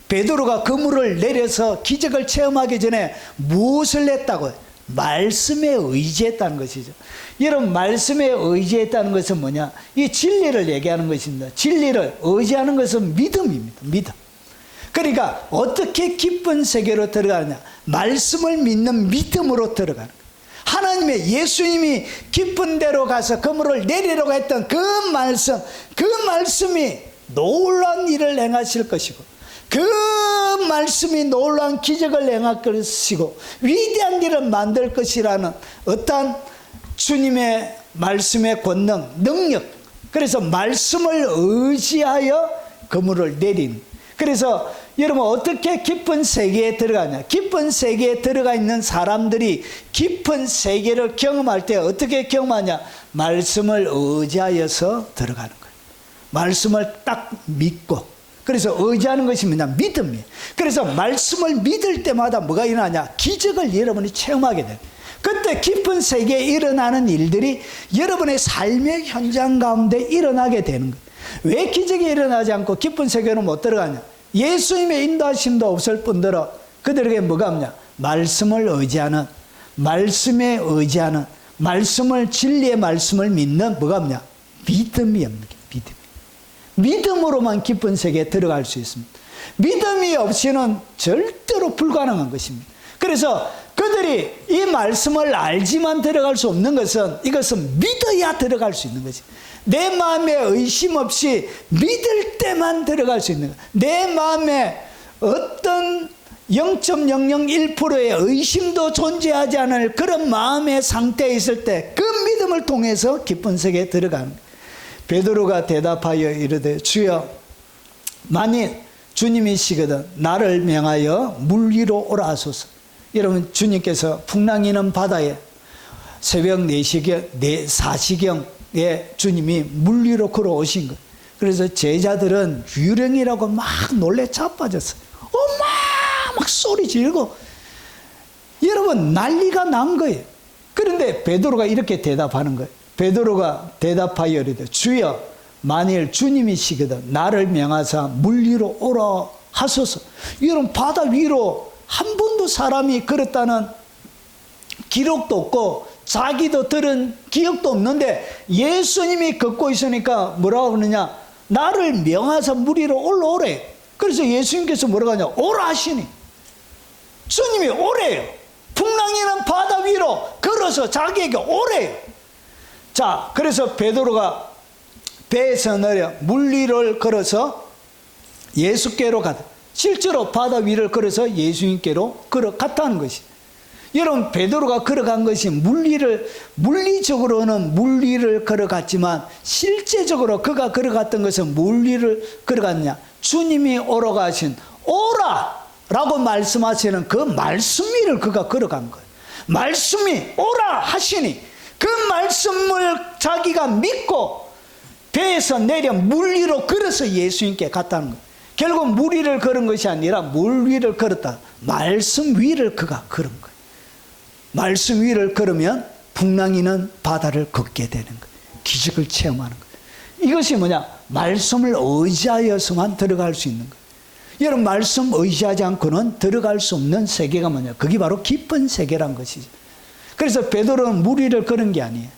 베드로가 그물을 내려서 기적을 체험하기 전에 무엇을 했다고 해요? 말씀에 의지했다는 것이죠. 여러분 말씀에 의지했다는 것은 뭐냐? 이 진리를 얘기하는 것입니다. 진리를 의지하는 것은 믿음입니다. 믿음. 그러니까 어떻게 깊은 세계로 들어가느냐? 말씀을 믿는 믿음으로 들어가는 거예요. 하나님의 예수님이 깊은 데로 가서 그물을 내리려고 했던 그 말씀이 놀라운 일을 행하실 것이고 그 말씀이 놀라운 기적을 행할 것이고 위대한 일을 만들 것이라는 어떠한 주님의 말씀의 권능, 능력. 그래서 말씀을 의지하여 그물을 내린. 그래서 여러분 어떻게 깊은 세계에 들어가냐. 깊은 세계에 들어가 있는 사람들이 깊은 세계를 경험할 때 어떻게 경험하냐. 말씀을 의지하여서 들어가는 거예요. 말씀을 딱 믿고. 그래서 의지하는 것이 뭐냐? 믿음이에요. 그래서 말씀을 믿을 때마다 뭐가 일어나냐? 기적을 여러분이 체험하게 돼요. 그때 깊은 세계에 일어나는 일들이 여러분의 삶의 현장 가운데 일어나게 되는 거예요. 왜 기적이 일어나지 않고 깊은 세계로 못 들어가냐? 예수님의 인도하심도 없을 뿐더러 그들에게 뭐가 없냐? 말씀을 의지하는, 말씀에 의지하는, 진리의 말씀을 믿는 뭐가 없냐? 믿음이 없는 게 믿음. 믿음으로만 깊은 세계에 들어갈 수 있습니다. 믿음이 없이는 절대로 불가능한 것입니다. 그래서 그들이 이 말씀을 알지만 들어갈 수 없는 것은 이것은 믿어야 들어갈 수 있는 거지. 내 마음에 의심 없이 믿을 때만 들어갈 수 있는 거야. 내 마음에 어떤 0.001%의 의심도 존재하지 않을 그런 마음의 상태에 있을 때 그 믿음을 통해서 깊은 세계에 들어가는 거야. 베드로가 대답하여 이르되 주여 만일 주님이시거든 나를 명하여 물 위로 오라 하소서. 여러분 주님께서 풍랑이는 바다에 새벽 4시경에 주님이 물 위로 걸어오신 거예요. 그래서 제자들은 유령이라고 막 놀래 자빠졌어요. 엄마 막 소리 지르고 여러분 난리가 난 거예요. 그런데 베드로가 이렇게 대답하는 거예요. 베드로가 대답하여 이르되 주여 만일 주님이시거든 나를 명하사 물 위로 오라 하소서. 여러분 바다 위로 한 번도 사람이 걸었다는 기록도 없고 자기도 들은 기억도 없는데 예수님이 걷고 있으니까 뭐라고 그러느냐? 나를 명하사 물 위로 올라오래. 그래서 예수님께서 뭐라고 하냐? 오라 하시니 주님이 오래요. 풍랑이는 바다 위로 걸어서 자기에게 오래요. 자, 그래서 베드로가 배에서 내려 물 위를 걸어서 예수께로 가다. 실제로 바다 위를 걸어서 예수님께로 걸어갔다는 것이. 여러분 베드로가 걸어간 것이 물리적으로는 물 위를 걸어갔지만 실제적으로 그가 걸어갔던 것은 물 위를 걸어갔냐? 주님이 오러 가신 오라 라고 말씀하시는 그 말씀 위를 그가 걸어간 거예요. 말씀이 오라 하시니 그 말씀을 자기가 믿고 배에서 내려 물 위로 걸어서 예수님께 갔다는 거예요. 결국 물 위를 걸은 것이 아니라 물 위를 걸었다. 말씀 위를 그가 걸은 거예요. 말씀 위를 걸으면 풍랑이는 바다를 걷게 되는 거예요. 기적을 체험하는 거예요. 이것이 뭐냐? 말씀을 의지하여서만 들어갈 수 있는 거예요. 여러분 말씀 의지하지 않고는 들어갈 수 없는 세계가 뭐냐? 그게 바로 깊은 세계란 것이죠. 그래서 베드로는 물 위를 걸은 게 아니에요.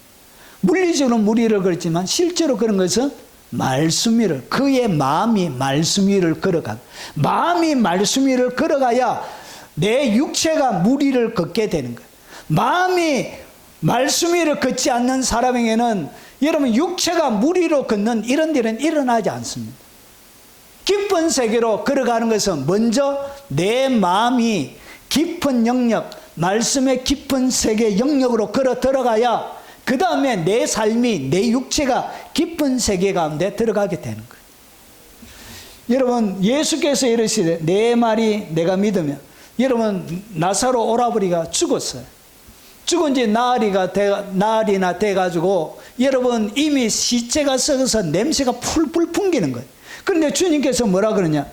물리적으로 물 위를 걸었지만 실제로 그런 것은 말씀 위를, 그의 마음이 말씀 위를 걸어간, 마음이 말씀 위를 걸어가야 내 육체가 물 위를 걷게 되는 거예요. 마음이 말씀 위를 걷지 않는 사람에게는 여러분 육체가 물 위로 걷는 이런 일은 일어나지 않습니다. 깊은 세계로 걸어가는 것은 먼저 내 마음이 깊은 영역, 말씀의 깊은 세계 영역으로 걸어 들어가야 그 다음에 내 삶이, 내 육체가 깊은 세계 가운데 들어가게 되는 거예요. 여러분 예수께서 이르시되 내 말이 내가 믿으면, 여러분 나사로 오라버니가 죽었어요. 죽은 지 나흘이나 돼가지고 여러분 이미 시체가 썩어서 냄새가 풀풀 풍기는 거예요. 그런데 주님께서 뭐라 그러냐?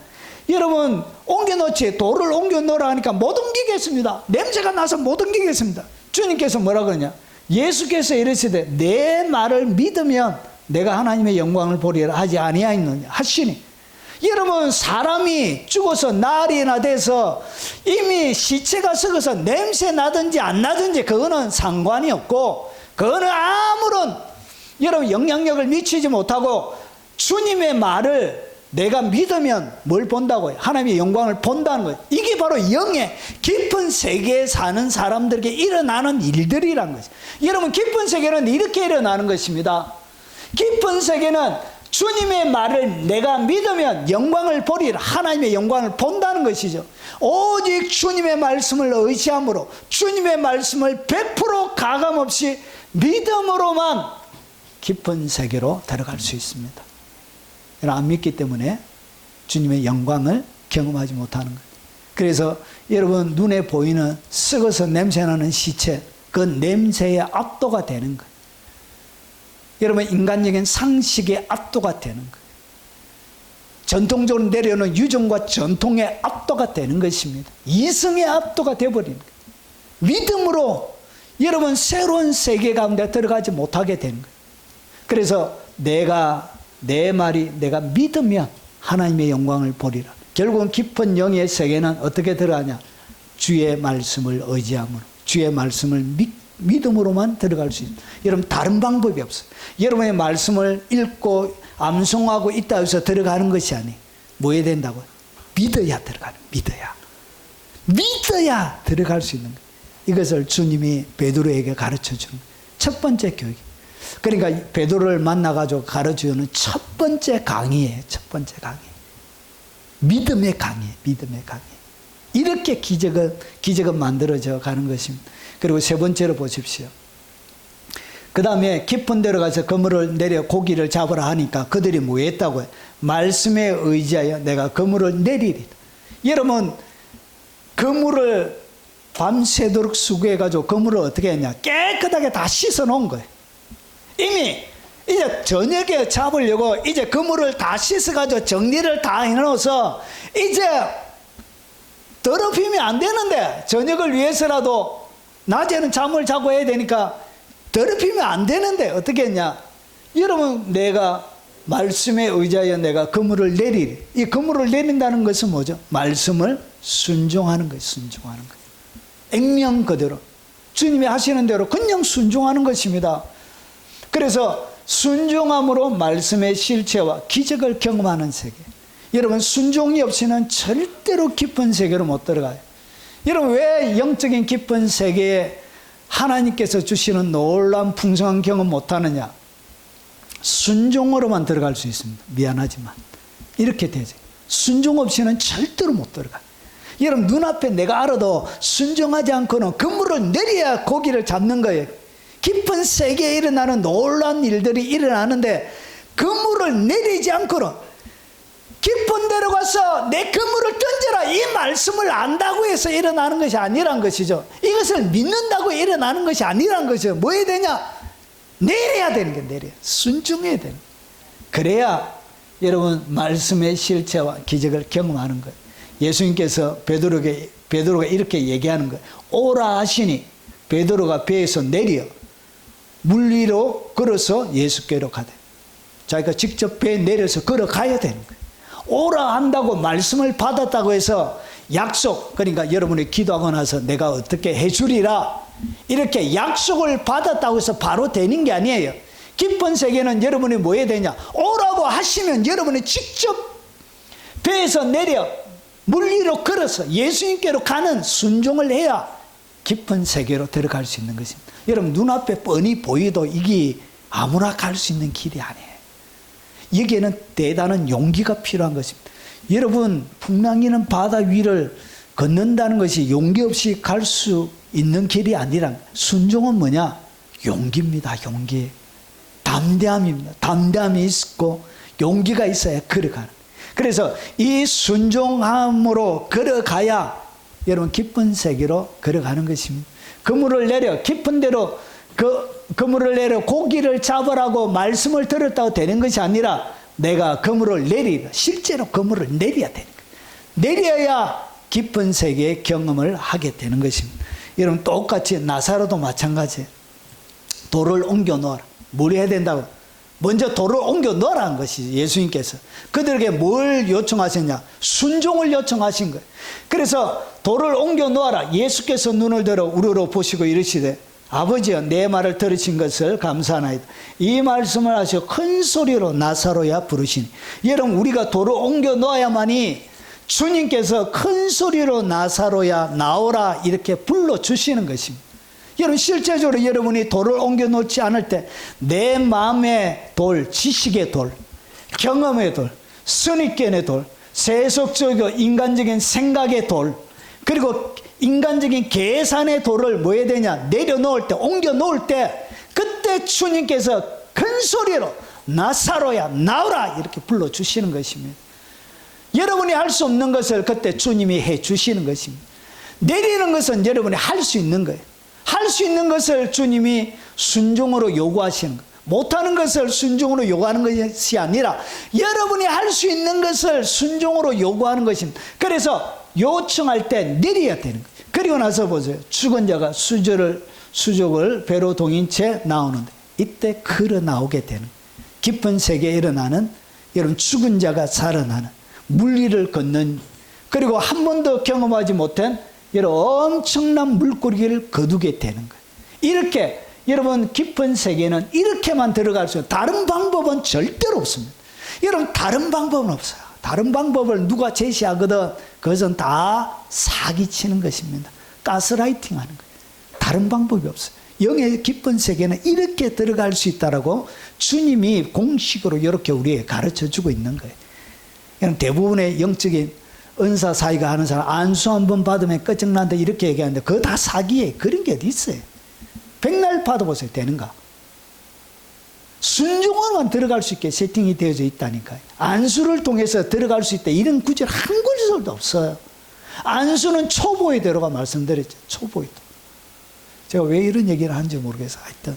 여러분 옮겨놓지, 돌을 옮겨놓으라 하니까 못 옮기겠습니다. 냄새가 나서 못 옮기겠습니다. 주님께서 뭐라 그러냐? 예수께서 이르시되 내 말을 믿으면 내가 하나님의 영광을 보리라 하지 아니하였느냐 하시니, 여러분 사람이 죽어서 나흘이나 돼서 이미 시체가 썩어서 냄새 나든지 안 나든지 그거는 상관이 없고, 그거는 아무런 여러분 영향력을 미치지 못하고, 주님의 말을 내가 믿으면 뭘 본다고요? 하나님의 영광을 본다는 거예요. 이게 바로 영의 깊은 세계에 사는 사람들에게 일어나는 일들이란 거죠. 여러분 깊은 세계는 이렇게 일어나는 것입니다. 깊은 세계는 주님의 말을 내가 믿으면 영광을 보리라, 하나님의 영광을 본다는 것이죠. 오직 주님의 말씀을 의지함으로, 주님의 말씀을 100% 가감없이 믿음으로만 깊은 세계로 들어갈 수 있습니다. 안 믿기 때문에 주님의 영광을 경험하지 못하는 거예요. 그래서 여러분 눈에 보이는 썩어서 냄새나는 시체, 그 냄새에 압도가 되는 거예요. 여러분 인간적인 상식에 압도가 되는 거예요. 전통적으로 내려오는 유전과 전통의 압도가 되는 것입니다. 이성의 압도가 되어버리는 거예요. 믿음으로 여러분 새로운 세계 가운데 들어가지 못하게 되는 거예요. 그래서 내 말이 내가 믿으면 하나님의 영광을 보리라. 결국은 깊은 영의 세계는 어떻게 들어가냐? 주의 말씀을 의지함으로, 주의 말씀을 믿음으로만 들어갈 수 있습니다. 여러분 다른 방법이 없어요. 여러분의 말씀을 읽고 암송하고 있다 해서 들어가는 것이 아니에요. 뭐 해야 된다고요? 믿어야 들어가는, 믿어야 들어갈 수 있는 거예요. 이것을 주님이 베드로에게 가르쳐주는 첫 번째 교육. 그러니까 베드로를 만나가지고 가르쳐주는 첫 번째 강의예요. 첫 번째 강의. 믿음의 강의. 이렇게 기적은 만들어져 가는 것입니다. 그리고 세 번째로 보십시오. 그 다음에 깊은 데로 가서 그물을 내려 고기를 잡으라 하니까 그들이 뭐 했다고요? 말씀에 의지하여 내가 그물을 내리리다. 여러분 그물을 밤새도록 수고해가지고 그물을 어떻게 했냐? 깨끗하게 다 씻어 놓은 거예요. 이미 이제 저녁에 잡으려고 이제 그물을 다 씻어가지고 정리를 다 해놓아서 이제 더럽히면 안 되는데, 저녁을 위해서라도 낮에는 잠을 자고 해야 되니까 더럽히면 안 되는데 어떻게 했냐? 여러분 내가 말씀에 의지하여 내가 그물을 내리리. 이 그물을 내린다는 것은 뭐죠? 말씀을 순종하는 거예요. 순종하는 거예요. 액면 그대로 주님이 하시는 대로 그냥 순종하는 것입니다. 그래서 순종함으로 말씀의 실체와 기적을 경험하는 세계. 여러분 순종이 없이는 절대로 깊은 세계로 못 들어가요. 여러분 왜 영적인 깊은 세계에 하나님께서 주시는 놀라운 풍성한 경험 못하느냐? 순종으로만 들어갈 수 있습니다. 미안하지만 이렇게 되죠. 순종 없이는 절대로 못 들어가요. 여러분 눈앞에 내가 알아도 순종하지 않고는 그물을 내려야 고기를 잡는 거예요. 깊은 세계에 일어나는 놀라운 일들이 일어나는데 그물을 내리지 않고는, 깊은 데로 가서 내 그물을 던져라 이 말씀을 안다고 해서 일어나는 것이 아니란 것이죠. 이것을 믿는다고 일어나는 것이 아니란 것이죠. 뭐 해야 되냐? 내려야 되는 게 내려야. 순종해야 되는 거예요. 그래야 여러분 말씀의 실체와 기적을 경험하는 거예요. 예수님께서 베드로가 이렇게 얘기하는 거예요. 오라 하시니 베드로가 배에서 내려 물 위로 걸어서 예수께로 가되, 자기가 직접 배에 내려서 걸어가야 되는 거예요. 오라 한다고 말씀을 받았다고 해서 약속, 그러니까 여러분이 기도하고 나서 내가 어떻게 해주리라 이렇게 약속을 받았다고 해서 바로 되는 게 아니에요. 깊은 세계는 여러분이 뭐 해야 되냐? 오라고 하시면 여러분이 직접 배에서 내려 물 위로 걸어서 예수님께로 가는 순종을 해야 깊은 세계로 들어갈 수 있는 것입니다. 여러분 눈앞에 뻔히 보이도 이게 아무나 갈 수 있는 길이 아니에요. 여기에는 대단한 용기가 필요한 것입니다. 여러분 풍랑이는 바다 위를 걷는다는 것이 용기 없이 갈 수 있는 길이 아니라, 순종은 뭐냐? 용기입니다. 용기. 담대함입니다. 담대함이 있고 용기가 있어야 걸어가는. 그래서 이 순종함으로 걸어가야 여러분 깊은 세계로 걸어가는 것입니다. 그물을 내려 깊은 데로 그물을 내려 고기를 잡으라고 말씀을 들었다고 되는 것이 아니라 내가 그물을 내리라. 실제로 그물을 내려야 되는 거예요. 내려야 깊은 세계의 경험을 하게 되는 것입니다. 여러분 똑같이 나사로도 마찬가지예요. 돌을 옮겨 놓아라. 뭘 해야 된다고? 먼저 돌을 옮겨 놓으라는 것이 예수님께서 그들에게 뭘 요청하셨냐? 순종을 요청하신 거예요. 그래서 돌을 옮겨 놓아라. 예수께서 눈을 들어 우러러 보시고 이르시되 아버지여 내 말을 들으신 것을 감사하나이다. 이 말씀을 하시고 큰 소리로 나사로야 부르시니. 여러분 우리가 돌을 옮겨 놓아야만이 주님께서 큰 소리로 나사로야 나오라 이렇게 불러주시는 것입니다. 여러분 실제적으로 여러분이 돌을 옮겨 놓지 않을 때 내 마음의 돌, 지식의 돌, 경험의 돌, 선입견의 돌, 세속적이고 인간적인 생각의 돌, 그리고 인간적인 계산의 돌을 뭐 해야 되냐? 내려놓을 때, 옮겨 놓을 때 그때 주님께서 큰 소리로 나사로야 나오라 이렇게 불러주시는 것입니다. 여러분이 할 수 없는 것을 그때 주님이 해주시는 것입니다. 내리는 것은 여러분이 할 수 있는 거예요. 할 수 있는 것을 주님이 순종으로 요구하시는 거예요. 못하는 것을 순종으로 요구하는 것이 아니라 여러분이 할 수 있는 것을 순종으로 요구하는 것입니다. 그래서 요청할 때 내려야 되는 거예요. 그리고 나서 보세요. 죽은 자가 수족을 배로 동인 채 나오는데 이때 걸어 나오게 되는 거예요. 깊은 세계에 일어나는 여러분 죽은 자가 살아나는 물리를 걷는 그리고 한 번도 경험하지 못한 여러분 엄청난 물고기를 거두게 되는 거예요. 이렇게 여러분 깊은 세계는 이렇게만 들어갈 수 있어요. 다른 방법은 절대로 없습니다. 여러분 다른 방법은 없어요. 다른 방법을 누가 제시하거든 그것은 다 사기치는 것입니다. 가스라이팅 하는 거예요. 다른 방법이 없어요. 영의 깊은 세계는 이렇게 들어갈 수 있다라고 주님이 공식으로 이렇게 우리에게 가르쳐주고 있는 거예요. 여러분 대부분의 영적인 은사 사이가 하는 사람 안수 한 번 받으면 끝장난다 이렇게 얘기하는데 그거 다 사기예요. 그런 게 어디 있어요. 백날 받아보세요. 되는가? 순종으로만 들어갈 수 있게 세팅이 되어져 있다니까요. 안수를 통해서 들어갈 수 있다 이런 구절 한 구절도 없어요. 안수는 초보의 대로가 말씀드렸죠. 초보의 대로. 제가 왜 이런 얘기를 하는지 모르겠어요. 하여튼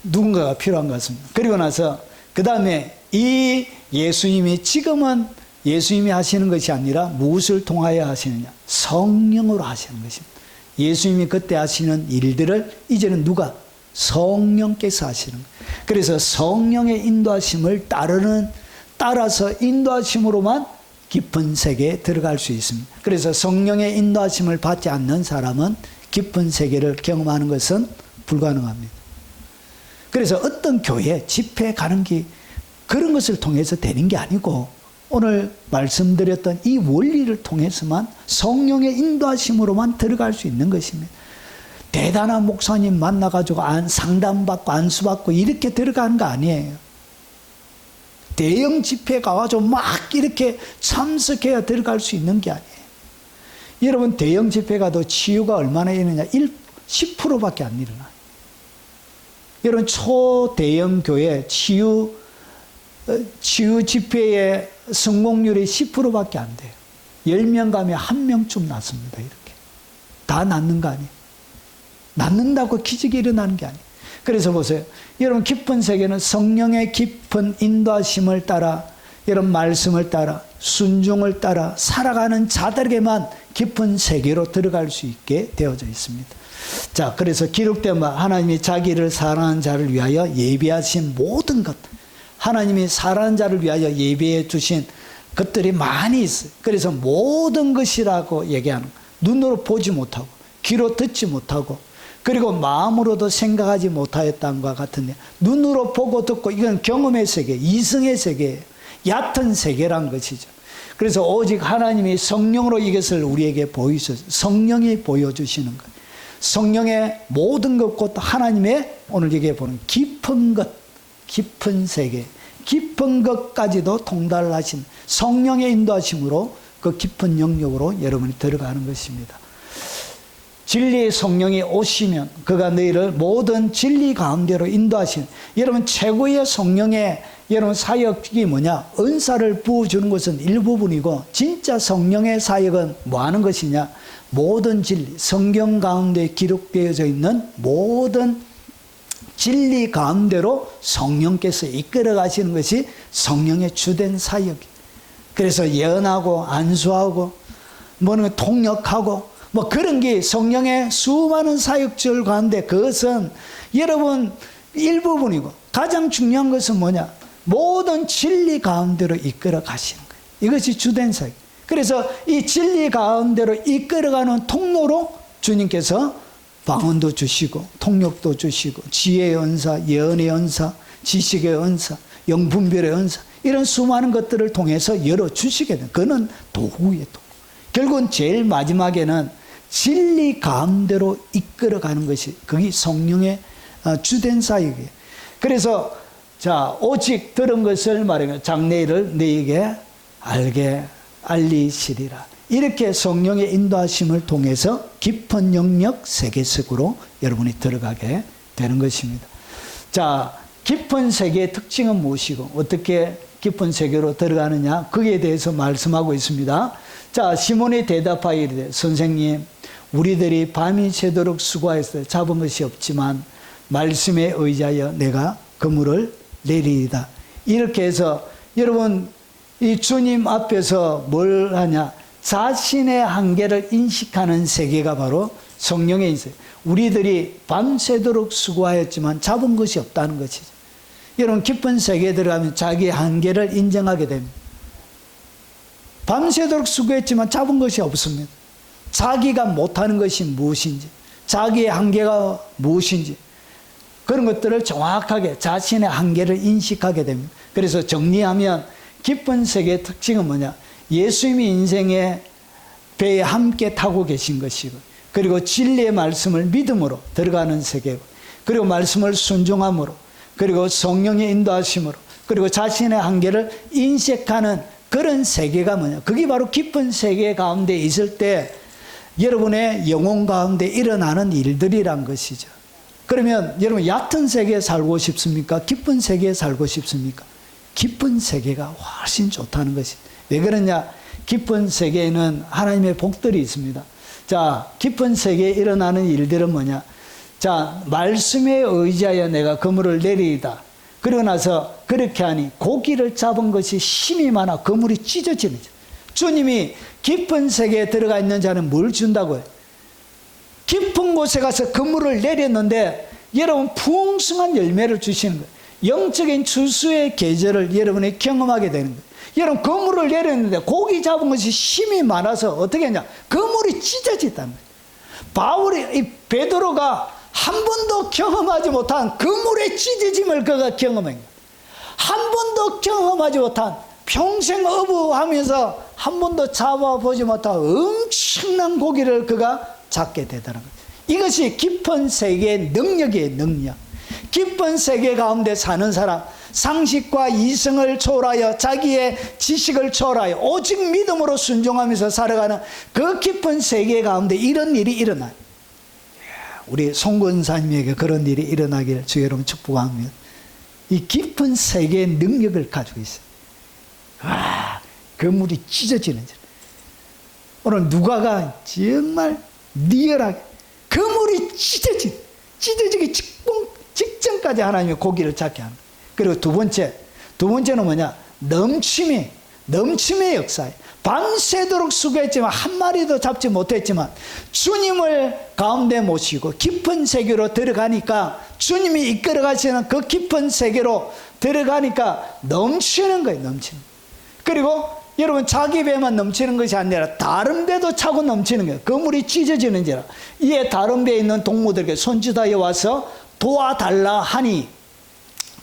누군가가 필요한 것 같습니다. 그리고 나서 그 다음에 이 예수님이 지금은 예수님이 하시는 것이 아니라 무엇을 통하여 하시느냐? 성령으로 하시는 것입니다. 예수님이 그때 하시는 일들을 이제는 누가? 성령께서 하시는 거예요. 그래서 성령의 인도하심을 따라서 인도하심으로만 깊은 세계에 들어갈 수 있습니다. 그래서 성령의 인도하심을 받지 않는 사람은 깊은 세계를 경험하는 것은 불가능합니다. 그래서 어떤 교회, 집회 가는 게 그런 것을 통해서 되는 게 아니고 오늘 말씀드렸던 이 원리를 통해서만 성령의 인도하심으로만 들어갈 수 있는 것입니다. 대단한 목사님 만나가지고 상담받고 안수받고 이렇게 들어가는 거 아니에요. 대형 집회 가가지고 막 이렇게 참석해야 들어갈 수 있는 게 아니에요. 여러분 대형 집회 가도 치유가 얼마나 일어나냐? 10%밖에 안 일어나요. 여러분 초대형 교회 치유 집회의 성공률이 10%밖에 안 돼요. 10명 가면 1명쯤 낫습니다. 이렇게. 다 낫는 거 아니에요. 낫는다고 기적이 일어나는 게 아니에요. 그래서 보세요. 여러분 깊은 세계는 성령의 깊은 인도하심을 따라 여러분 말씀을 따라 순종을 따라 살아가는 자들에게만 깊은 세계로 들어갈 수 있게 되어져 있습니다. 자, 그래서 기록된 바 하나님이 자기를 사랑하는 자를 위하여 예비하신 모든 것 하나님이 사랑하는 자를 위하여 예비해 주신 것들이 많이 있어요. 그래서 모든 것이라고 얘기하는 거예요. 눈으로 보지 못하고 귀로 듣지 못하고 그리고 마음으로도 생각하지 못하였다는것 같은데 눈으로 보고 듣고 이건 경험의 세계, 이성의 세계예요. 얕은 세계란 것이죠. 그래서 오직 하나님이 성령으로 이것을 우리에게 보이셔서 성령이 보여주시는 것. 성령의 모든 것과 하나님의 오늘 얘기해 보는 깊은 것, 깊은 세계, 깊은 것까지도 통달하신 성령의 인도하심으로 그 깊은 영역으로 여러분이 들어가는 것입니다. 진리의 성령이 오시면 그가 너희를 모든 진리 가운데로 인도하시는 여러분 최고의 성령의 여러분 사역이 뭐냐? 은사를 부어주는 것은 일부분이고 진짜 성령의 사역은 뭐 하는 것이냐? 모든 진리, 성경 가운데 기록되어져 있는 모든 진리 가운데로 성령께서 이끌어 가시는 것이 성령의 주된 사역이에요. 그래서 예언하고 안수하고 뭐는 통역하고 뭐 그런 게 성령의 수많은 사역들 가운데 그것은 여러분 일부분이고 가장 중요한 것은 뭐냐? 모든 진리 가운데로 이끌어 가시는 거예요. 이것이 주된 사역. 그래서 이 진리 가운데로 이끌어가는 통로로 주님께서 방언도 주시고 통역도 주시고 지혜의 은사, 예언의 은사, 지식의 은사, 영분별의 은사 이런 수많은 것들을 통해서 열어주시게 돼요. 그거는 도구예요. 도구. 결국은 제일 마지막에는 진리 가운데로 이끌어가는 것이 그게 성령의 주된 사역이에요. 그래서 자 오직 들은 것을 말하면 장래일을 너에게 알리시리라. 이렇게 성령의 인도하심을 통해서 깊은 영역 세계속으로 여러분이 들어가게 되는 것입니다. 자, 깊은 세계의 특징은 무엇이고 어떻게 깊은 세계로 들어가느냐 거기에 대해서 말씀하고 있습니다. 자, 시몬이 대답하여 이르되 선생님 우리들이 밤이 새도록 수고하였어요. 잡은 것이 없지만 말씀에 의지하여 내가 그물을 내리이다. 이렇게 해서 여러분 이 주님 앞에서 뭘 하냐? 자신의 한계를 인식하는 세계가 바로 성령에 있어요. 우리들이 밤새도록 수고하였지만 잡은 것이 없다는 것이죠. 여러분 깊은 세계에 들어가면 자기의 한계를 인정하게 됩니다. 밤새도록 수고했지만 잡은 것이 없습니다. 자기가 못하는 것이 무엇인지, 자기의 한계가 무엇인지 그런 것들을 정확하게 자신의 한계를 인식하게 됩니다. 그래서 정리하면 깊은 세계의 특징은 뭐냐? 예수님이 인생의 배에 함께 타고 계신 것이고 그리고 진리의 말씀을 믿음으로 들어가는 세계고 그리고 말씀을 순종함으로 그리고 성령의 인도하심으로 그리고 자신의 한계를 인식하는 그런 세계가 뭐냐? 그게 바로 깊은 세계 가운데 있을 때 여러분의 영혼 가운데 일어나는 일들이란 것이죠. 그러면 여러분 얕은 세계에 살고 싶습니까? 깊은 세계에 살고 싶습니까? 깊은 세계가 훨씬 좋다는 것이. 왜 그러냐? 깊은 세계에는 하나님의 복들이 있습니다. 자, 깊은 세계에 일어나는 일들은 뭐냐? 자, 말씀에 의지하여 내가 그물을 내리이다. 그러고 나서 그렇게 하니 고기를 잡은 것이 힘이 많아 그물이 찢어지는 거죠. 주님이 깊은 세계에 들어가 있는 자는 뭘 준다고요? 깊은 곳에 가서 그물을 내렸는데 여러분 풍성한 열매를 주시는 거예요. 영적인 추수의 계절을 여러분이 경험하게 되는 거예요. 여러분 그물을 내렸는데 고기 잡은 것이 힘이 많아서 어떻게 했냐? 그물이 찢어졌다는 거예요. 베드로가 한 번도 경험하지 못한 그물의 찢어짐을 그가 경험한 거예요. 한 번도 경험하지 못한 평생 어부하면서 한 번도 잡아보지 못한 엄청난 고기를 그가 잡게 되더라는 거예요. 이것이 깊은 세계의 능력이에요. 능력. 깊은 세계 가운데 사는 사람, 상식과 이성을 초월하여 자기의 지식을 초월하여 오직 믿음으로 순종하면서 살아가는 그 깊은 세계 가운데 이런 일이 일어나요. 우리 송권사님에게 그런 일이 일어나기를 주 여러분 축복합니다. 이 깊은 세계의 능력을 가지고 있어요. 와, 그물이 찢어지는 줄. 오늘 누가가 정말 리얼하게 그물이 찢어지기 직전까지 하나님의 고기를 잡게 하는 거예요. 그리고 두 번째는 뭐냐? 넘침의 역사예요. 밤새도록 수고했지만 한 마리도 잡지 못했지만 주님을 가운데 모시고 깊은 세계로 들어가니까 주님이 이끌어 가시는 그 깊은 세계로 들어가니까 넘치는 거예요. 넘치는. 그리고 여러분 자기 배만 넘치는 것이 아니라 다른 배도 차고 넘치는 거예요. 그물이 찢어지는지라 이에 다른 배에 있는 동무들에게 손짓하여 와서 도와달라 하니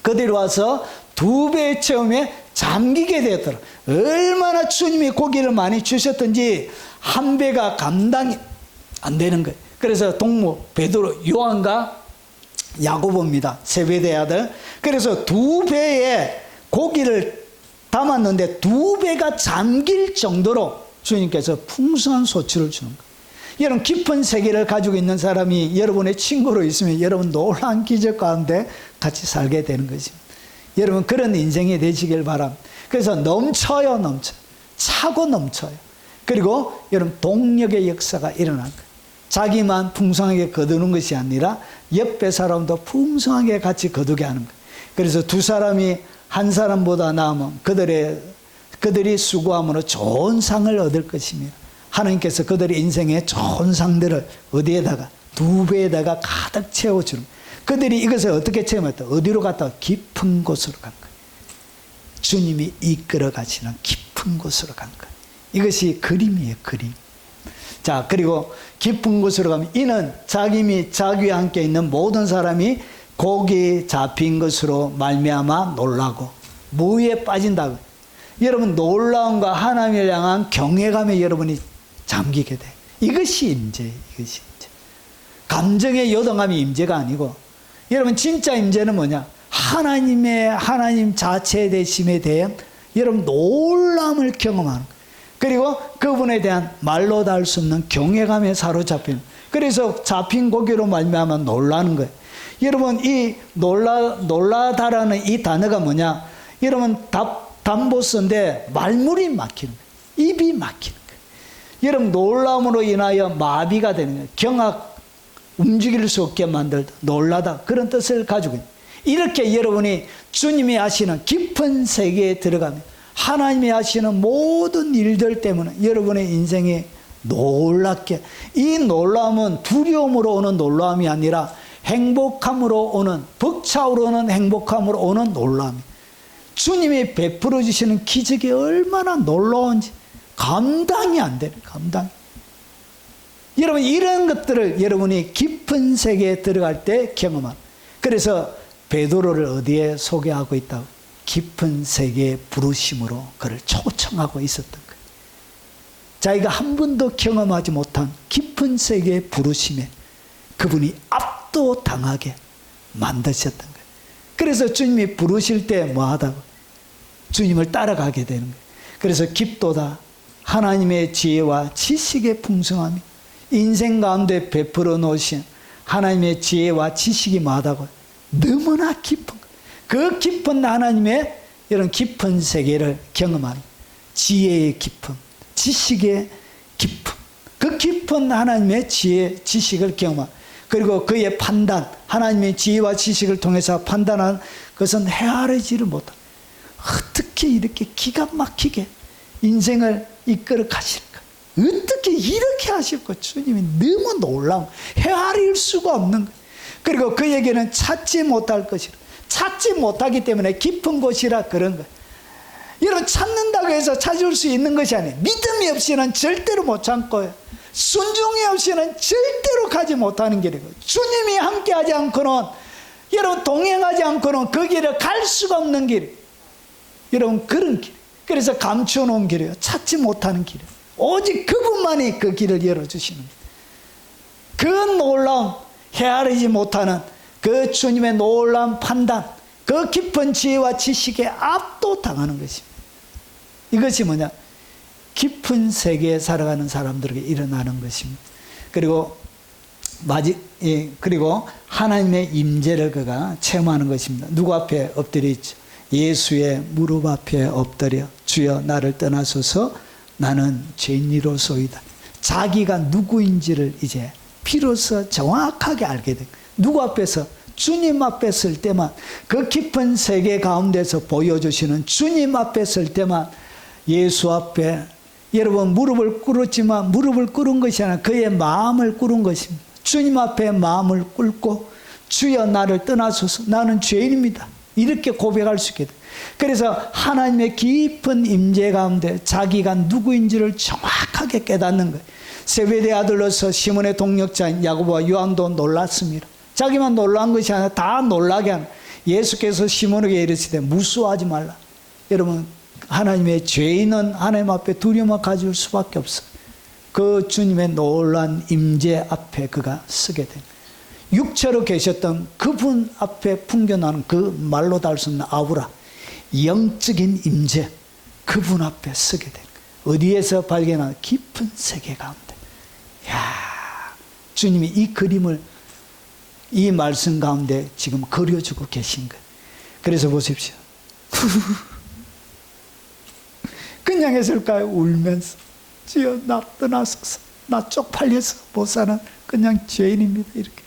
그들이 와서 두 배의 체험에 잠기게 되었더라. 얼마나 주님이 고기를 많이 주셨던지 한 배가 감당이 안 되는 거예요. 그래서 동무 베드로 요한과 야고보입니다. 세베대의 아들. 그래서 두 배에 고기를 담았는데 두 배가 잠길 정도로 주님께서 풍성한 소출을 주는 거예요. 여러분 깊은 세계를 가지고 있는 사람이 여러분의 친구로 있으면 여러분 놀라운 기적 가운데 같이 살게 되는 것입니다. 여러분 그런 인생이 되시길 바랍니다. 그래서 넘쳐요. 차고 넘쳐요. 그리고 여러분 동력의 역사가 일어난 거예요. 자기만 풍성하게 거두는 것이 아니라 옆에 사람도 풍성하게 같이 거두게 하는 거예요. 그래서 두 사람이 한 사람보다 나으면 그들이 수고함으로 좋은 상을 얻을 것이며 하나님께서 그들의 인생에 좋은 상들을 어디에다가 두 배에다가 가득 채워주는 거예요. 그들이 이것을 어떻게 체험했다? 어디로 갔다? 깊은 곳으로 간 거예요. 주님이 이끌어 가시는 깊은 곳으로 간 거예요. 이것이 그림이에요, 그림. 자, 그리고 깊은 곳으로 가면 이는 자기 및 자기와 함께 있는 모든 사람이 고기에 잡힌 것으로 말미암아 놀라고 무에 빠진다고. 여러분 놀라움과 하나님을 향한 경외감에 여러분이 잠기게 돼. 이것이 임재예요. 이것이 임재. 감정의 요동함이 임재가 아니고 여러분 진짜 임재는 뭐냐? 하나님 자체 되심에 대한 여러분 놀라움을 경험하는 거예요. 그리고 그분에 대한 말로 다 할 수 없는 경외감에 사로잡히는. 그래서 잡힌 고기로 말미암아 놀라는 거예요. 여러분 이 놀라다라는 이 단어가 뭐냐? 여러분 담보스인데 말문이 막히는 거예요. 입이 막히는 거예요. 여러분 놀라움으로 인하여 마비가 되는 거예요. 경악 움직일 수 없게 만들다 놀라다 그런 뜻을 가지고 있는. 이렇게 여러분이 주님이 하시는 깊은 세계에 들어가면 하나님이 하시는 모든 일들 때문에 여러분의 인생이 놀랍게, 이 놀라움은 두려움으로 오는 놀라움이 아니라 행복함으로 오는, 벅차오르는 행복함으로 오는 놀라움이, 주님이 베풀어 주시는 기적이 얼마나 놀라운지 감당이 안 되는, 감당이. 여러분 이런 것들을 여러분이 깊은 세계에 들어갈 때 경험한. 그래서 베드로를 어디에 소개하고 있다고? 깊은 세계의 부르심으로 그를 초청하고 있었던 거예요. 자기가 한 번도 경험하지 못한 깊은 세계의 부르심에 그분이 압도당하게 만드셨던 거예요. 그래서 주님이 부르실 때 뭐하다고? 주님을 따라가게 되는 거예요. 그래서 깊도다 하나님의 지혜와 지식의 풍성함이 인생 가운데 베풀어 놓으신 하나님의 지혜와 지식이 뭐하다고? 너무나 깊은 거예요. 그 깊은 하나님의 이런 깊은 세계를 경험하는 지혜의 깊음, 지식의 깊음, 그 깊은 하나님의 지혜, 지식을 경험하는, 그리고 그의 판단, 하나님의 지혜와 지식을 통해서 판단하는 것은 헤아리지를 못한. 어떻게 이렇게 기가 막히게 인생을 이끌어 가실까? 어떻게 이렇게 하실까? 주님이 너무 놀라운, 헤아릴 수가 없는 거예요. 그리고 그에게는 찾지 못할 것이라. 찾지 못하기 때문에 깊은 곳이라 그런 거예요. 여러분 찾는다고 해서 찾을 수 있는 것이 아니에요. 믿음이 없이는 절대로 못 참고요. 순종이 없이는 절대로 가지 못하는 길이고, 주님이 함께하지 않고는, 여러분 동행하지 않고는 그 길을 갈 수가 없는 길이에요. 여러분 그런 길. 그래서 감추어 놓은 길이에요. 찾지 못하는 길이에요. 오직 그분만이 그 길을 열어주시는 거예요. 그 놀라움, 헤아리지 못하는 그 주님의 놀라운 판단, 그 깊은 지혜와 지식에 압도당하는 것입니다. 이것이 뭐냐? 깊은 세계에 살아가는 사람들에게 일어나는 것입니다. 그리고 그리고 하나님의 임재를 그가 체험하는 것입니다. 누구 앞에 엎드려 있죠? 예수의 무릎 앞에 엎드려 주여 나를 떠나소서 나는 죄인이로소이다. 자기가 누구인지를 이제 비로소 정확하게 알게 된 거예요. 누구 앞에서? 주님 앞에 설 때만, 그 깊은 세계 가운데서 보여주시는 주님 앞에 설 때만, 예수 앞에 여러분 무릎을 꿇었지만 무릎을 꿇은 것이 아니라 그의 마음을 꿇은 것입니다. 주님 앞에 마음을 꿇고 주여 나를 떠나소서 나는 죄인입니다. 이렇게 고백할 수 있게 돼. 그래서 하나님의 깊은 임재 가운데 자기가 누구인지를 정확하게 깨닫는 거예요. 세베대 아들로서 시몬의 동력자인 야고보와 요한도 놀랐습니다. 자기만 놀란 것이 아니라 다 놀라게 하는. 예수께서 시몬에게 이르시되 무수하지 말라. 여러분 하나님의 죄인은 하나님 앞에 두려움을 가질 수밖에 없어요. 그 주님의 놀란 임재 앞에 그가 서게 된, 육체로 계셨던 그분 앞에 풍겨나는 그 말로 다 할 수 없는 아우라, 영적인 임재, 그분 앞에 서게 된, 어디에서 발견한? 깊은 세계 가운데. 야, 주님이 이 그림을 이 말씀 가운데 지금 그려주고 계신 거예요. 그래서 보십시오. 그냥 했을까요? 울면서. 주여 나 떠나소서. 나 쪽팔려서 못 사는 그냥 죄인입니다. 이렇게.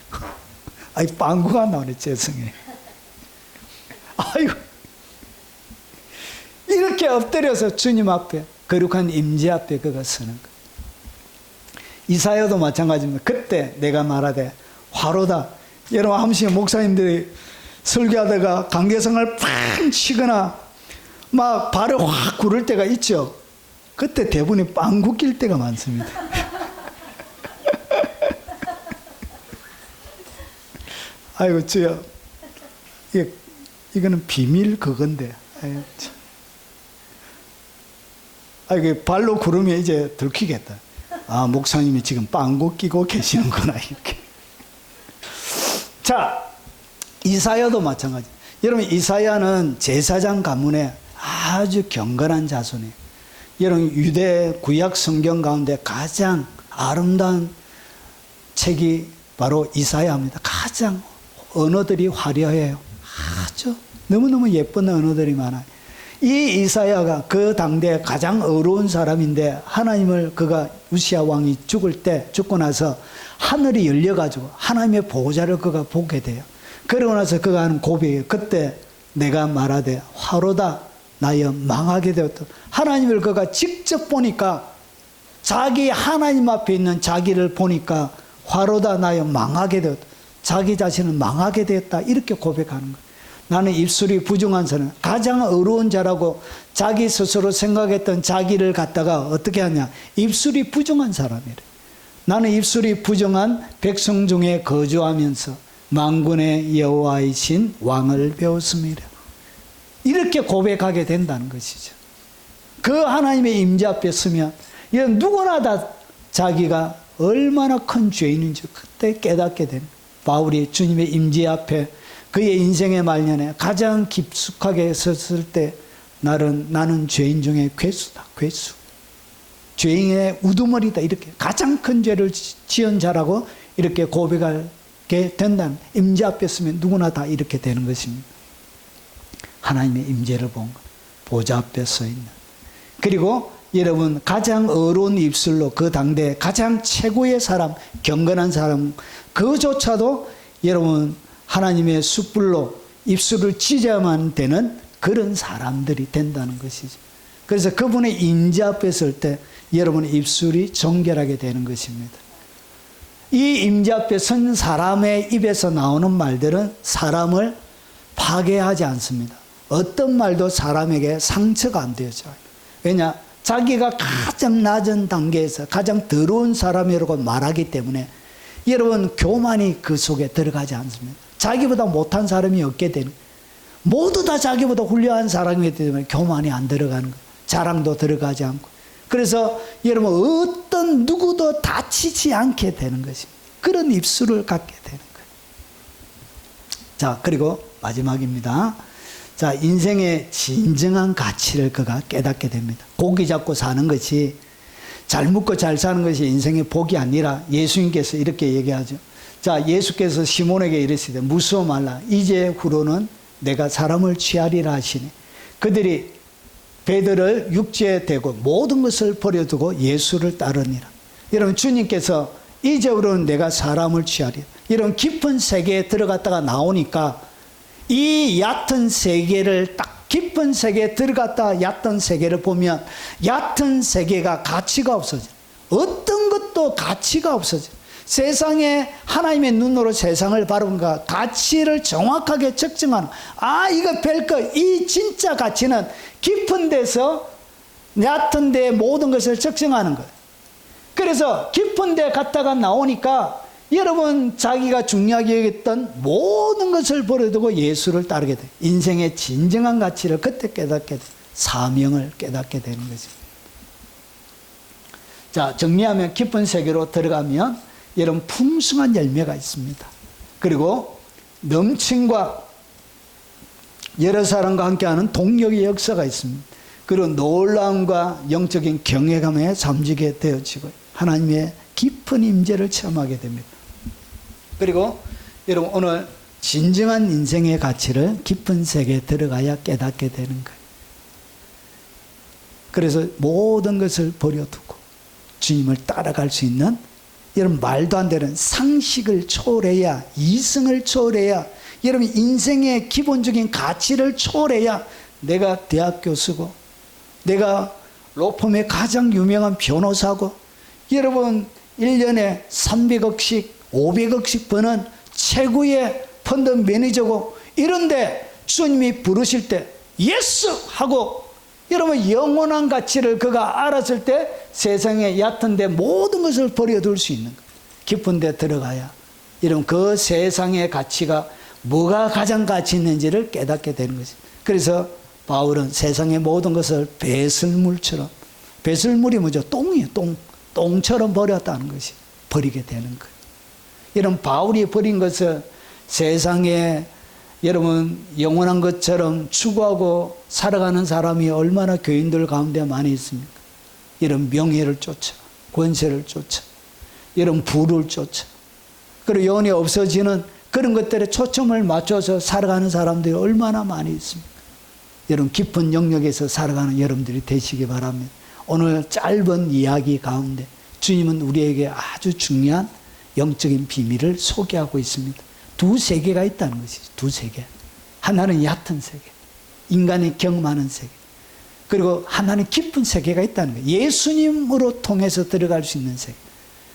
아이 빵구가 나오네 죄송해. 아이고 이렇게 엎드려서 주님 앞에 거룩한 임재 앞에 그가 서는 거예요. 이사야도 마찬가지입니다. 그때 내가 말하되 화로다. 여러분 한 번씩 목사님들이 설교하다가 강개성을 팡 치거나 막 발을 확 구를 때가 있죠. 그때 대부분이 빵구 낄 때가 많습니다. 아이고 주여 이거는 비밀 그건데 아이고 발로 구르면 이제 들키겠다. 아 목사님이 지금 빵구 끼고 계시는구나 이렇게. 자 이사야도 마찬가지. 여러분 이사야는 제사장 가문의 아주 경건한 자손이에요. 여러분 유대 구약 성경 가운데 가장 아름다운 책이 바로 이사야입니다. 가장 언어들이 화려해요. 아주 너무너무 예쁜 언어들이 많아요. 이 이사야가 그 당대 가장 어려운 사람인데 하나님을 그가 우시야 왕이 죽고 나서 하늘이 열려가지고 하나님의 보호자를 그가 보게 돼요. 그러고 나서 그가 하는 고백이에요. 그때 내가 말하되 화로다 나여 망하게 되었다. 하나님을 그가 직접 보니까 자기 하나님 앞에 있는 자기를 보니까 화로다 나여 망하게 되었다. 자기 자신은 망하게 되었다. 이렇게 고백하는 거예요. 나는 입술이 부정한 사람, 가장 어려운 자라고 자기 스스로 생각했던 자기를 갖다가 어떻게 하냐. 입술이 부정한 사람이래. 나는 입술이 부정한 백성 중에 거주하면서 만군의 여호와이신 왕을 배웠습니다. 이렇게 고백하게 된다는 것이죠. 그 하나님의 임재 앞에 서면 누구나 다 자기가 얼마나 큰 죄인인지 그때 깨닫게 되는 바울이 주님의 임재 앞에 그의 인생의 말년에 가장 깊숙하게 섰을 때 나는 죄인 중에 괴수다. 괴수. 죄인의 우두머리다. 이렇게 가장 큰 죄를 지은 자라고 이렇게 고백하게 된다는 임재 앞에 서면 누구나 다 이렇게 되는 것입니다. 하나님의 임재를 본 것. 보좌 앞에 서 있는. 그리고 여러분 가장 어려운 입술로 그 당대 가장 최고의 사람, 경건한 사람 그조차도 여러분 하나님의 숯불로 입술을 찢어야만 되는 그런 사람들이 된다는 것이죠. 그래서 그분의 임재 앞에 설 때 여러분의 입술이 정결하게 되는 것입니다. 이 임재 앞에 선 사람의 입에서 나오는 말들은 사람을 파괴하지 않습니다. 어떤 말도 사람에게 상처가 안 되어져요. 왜냐? 자기가 가장 낮은 단계에서 가장 더러운 사람이라고 말하기 때문에 여러분 교만이 그 속에 들어가지 않습니다. 자기보다 못한 사람이 없게 되는, 모두 다 자기보다 훌륭한 사람이기 때문에 교만이 안 들어가는 거예요. 자랑도 들어가지 않고. 그래서 여러분 어떤 누구도 다치지 않게 되는 것입니다. 그런 입술을 갖게 되는 거예요. 자, 그리고 마지막입니다. 자, 인생의 진정한 가치를 그가 깨닫게 됩니다. 고기 잡고 사는 것이, 잘 먹고 잘 사는 것이 인생의 복이 아니라 예수님께서 이렇게 얘기하죠. 자, 예수께서 시몬에게 이르시되 무서워 말라. 이제 후로는 내가 사람을 취하리라 하시니 그들이 배들을 육지에 대고 모든 것을 버려두고 예수를 따르니라. 여러분 주님께서 이제부로는 내가 사람을 취하리라. 이런 깊은 세계에 들어갔다가 나오니까 이 얕은 세계를 딱 깊은 세계에 들어갔다 얕은 세계를 보면 얕은 세계가 가치가 없어져. 어떤 것도 가치가 없어져. 세상에 하나님의 눈으로 세상을 바라보니까 가치를 정확하게 측정하는, 아 이거 별거, 이 진짜 가치는 깊은 데서 얕은 데의 모든 것을 측정하는 거예요. 그래서 깊은 데 갔다가 나오니까 여러분 자기가 중요하게 여겼던 모든 것을 버려두고 예수를 따르게 돼. 인생의 진정한 가치를 그때 깨닫게 돼. 사명을 깨닫게 되는 거죠. 자, 정리하면 깊은 세계로 들어가면 여러분 풍성한 열매가 있습니다. 그리고 넘침과 여러 사람과 함께하는 동력의 역사가 있습니다. 그리고 놀라움과 영적인 경외감에 잠기게 되어지고 하나님의 깊은 임재를 체험하게 됩니다. 그리고 여러분 오늘 진정한 인생의 가치를 깊은 세계에 들어가야 깨닫게 되는 거예요. 그래서 모든 것을 버려두고 주님을 따라갈 수 있는 여러분 말도 안 되는 상식을 초월해야, 이성을 초월해야, 여러분 인생의 기본적인 가치를 초월해야 내가 대학 교수고, 내가 로펌의 가장 유명한 변호사고, 여러분 1년에 300억씩 500억씩 버는 최고의 펀드 매니저고, 이런데 주님이 부르실 때 예스 하고 여러분 영원한 가치를 그가 알았을 때 세상에 얕은 데 모든 것을 버려둘 수 있는 거예요. 깊은 데 들어가야 여러분 그 세상의 가치가 뭐가 가장 가치 있는지를 깨닫게 되는 거죠. 그래서 바울은 세상의 모든 것을 배설물처럼, 배설물이 뭐죠? 똥이에요. 똥처럼 버렸다는 것이 버리게 되는 거예요. 여러분 바울이 버린 것을 세상에 여러분 영원한 것처럼 추구하고 살아가는 사람이 얼마나 교인들 가운데 많이 있습니까? 이런 명예를 쫓아, 권세를 쫓아, 이런 부를 쫓아, 그리고 영원히 없어지는 그런 것들에 초점을 맞춰서 살아가는 사람들이 얼마나 많이 있습니까? 여러분 깊은 영역에서 살아가는 여러분들이 되시기 바랍니다. 오늘 짧은 이야기 가운데 주님은 우리에게 아주 중요한 영적인 비밀을 소개하고 있습니다. 두 세계가 있다는 것이죠. 두 세계. 하나는 얕은 세계, 인간이 경험하는 세계, 그리고 하나는 깊은 세계가 있다는 거예요. 예수님으로 통해서 들어갈 수 있는 세계.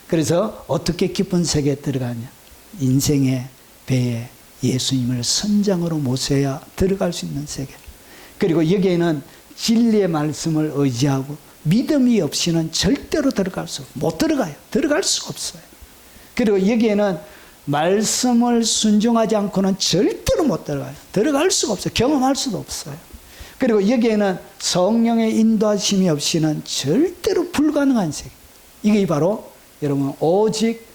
그래서 어떻게 깊은 세계에 들어가냐? 인생의 배에 예수님을 선장으로 모셔야 들어갈 수 있는 세계. 그리고 여기에는 진리의 말씀을 의지하고 믿음이 없이는 절대로 못 들어가요. 들어갈 수가 없어요. 그리고 여기에는 말씀을 순종하지 않고는 절대로 못 들어가요. 들어갈 수가 없어요. 경험할 수도 없어요. 그리고 여기에는 성령의 인도하심이 없이는 절대로 불가능한 세계. 이게 바로 여러분 오직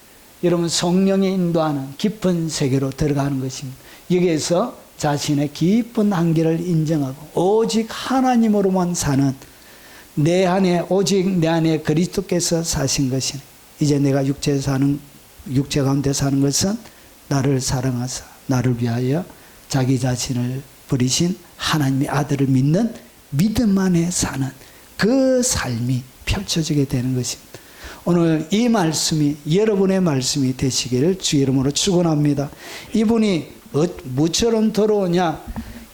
여러분 성령의 인도하는 깊은 세계로 들어가는 것입니다. 여기에서 자신의 깊은 한계를 인정하고 오직 하나님으로만 사는, 내 안에 오직 내 안에 그리스도께서 사신 것이네. 이제 내가 육체 가운데 사는 것은 나를 사랑하사 나를 위하여 자기 자신을 버리신 하나님의 아들을 믿는 믿음 안에 사는 그 삶이 펼쳐지게 되는 것입니다. 오늘 이 말씀이 여러분의 말씀이 되시기를 주 이름으로 축원합니다. 이분이 무처럼 들어오냐?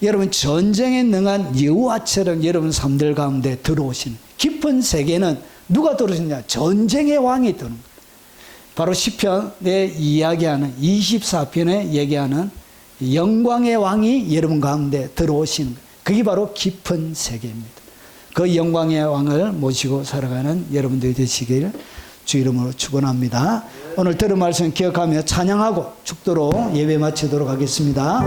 여러분 전쟁에 능한 여호와처럼 여러분 삶들 가운데 들어오신 깊은 세계는 누가 들어오셨냐? 전쟁의 왕이 들어오는 거예요. 바로 시편에 이야기하는 24편에 얘기하는 영광의 왕이 여러분 가운데 들어오시는 거예요. 그게 바로 깊은 세계입니다. 그 영광의 왕을 모시고 살아가는 여러분들이 되시기를 주 이름으로 축원합니다. 오늘 들은 말씀 기억하며 찬양하고 축도로 예배 마치도록 하겠습니다.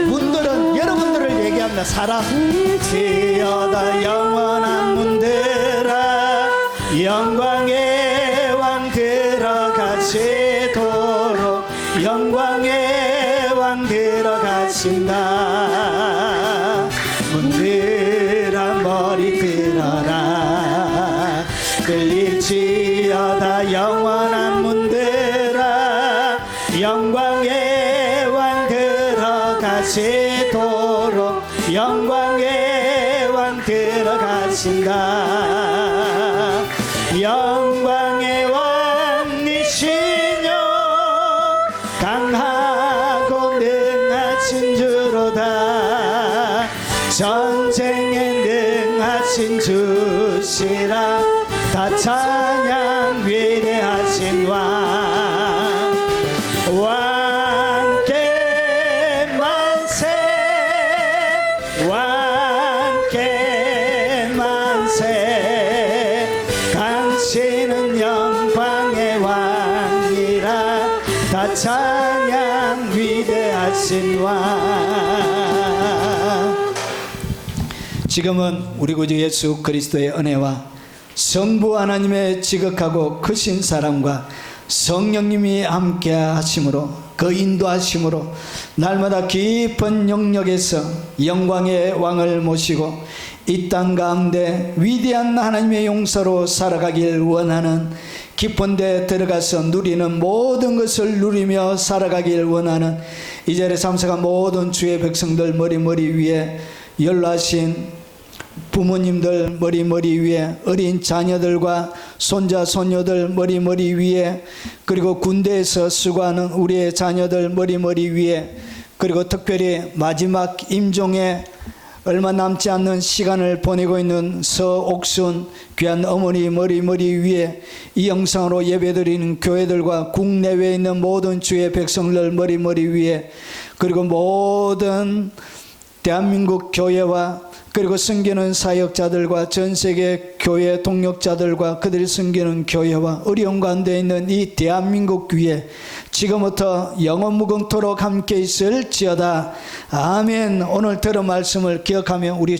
문들은 여러분들을 얘기합니다. 사랑지어다 영원한 문들아 영광의 왕 들어가시도록 영광의 왕 들어가신다. 문들아 머리 들어라 들릴지어다 영원한 문들아 영광의 왕 들어가시도록 영광의 왕 들어가신다. 영광의 왕이시뇨 강하고 능하신 주로다. 전쟁에 능하신 주시라. 다 찬양 위대하신 왕 왕께 만세 왕께 만세 당신은 영광의 왕이라. 다 찬양 위대하신 왕. 지금은 우리 구주 예수 그리스도의 은혜와 성부 하나님의 지극하고 크신 사랑과 성령님이 함께 하심으로 그 인도하심으로 날마다 깊은 영역에서 영광의 왕을 모시고 이 땅 가운데 위대한 하나님의 용사로 살아가길 원하는 깊은 데 들어가서 누리는 모든 것을 누리며 살아가길 원하는 이 자리에 참석한 모든 주의 백성들 머리 위에 연로하신 부모님들 머리 위에 어린 자녀들과 손자 손녀들 머리 위에 그리고 군대에서 수고하는 우리의 자녀들 머리 위에 그리고 특별히 마지막 임종에 얼마 남지 않는 시간을 보내고 있는 서옥순 귀한 어머니 머리 위에 이 영상으로 예배드리는 교회들과 국내외에 있는 모든 주의 백성들 머리 위에 그리고 모든 대한민국 교회와 그리고 섬기는 사역자들과 전 세계 교회 동력자들과 그들이 섬기는 교회와 어려운 가운데 있는 이 대한민국 위에 지금부터 영원 무궁토록 함께 있을지어다. 아멘. 오늘 들은 말씀을 기억하며 우리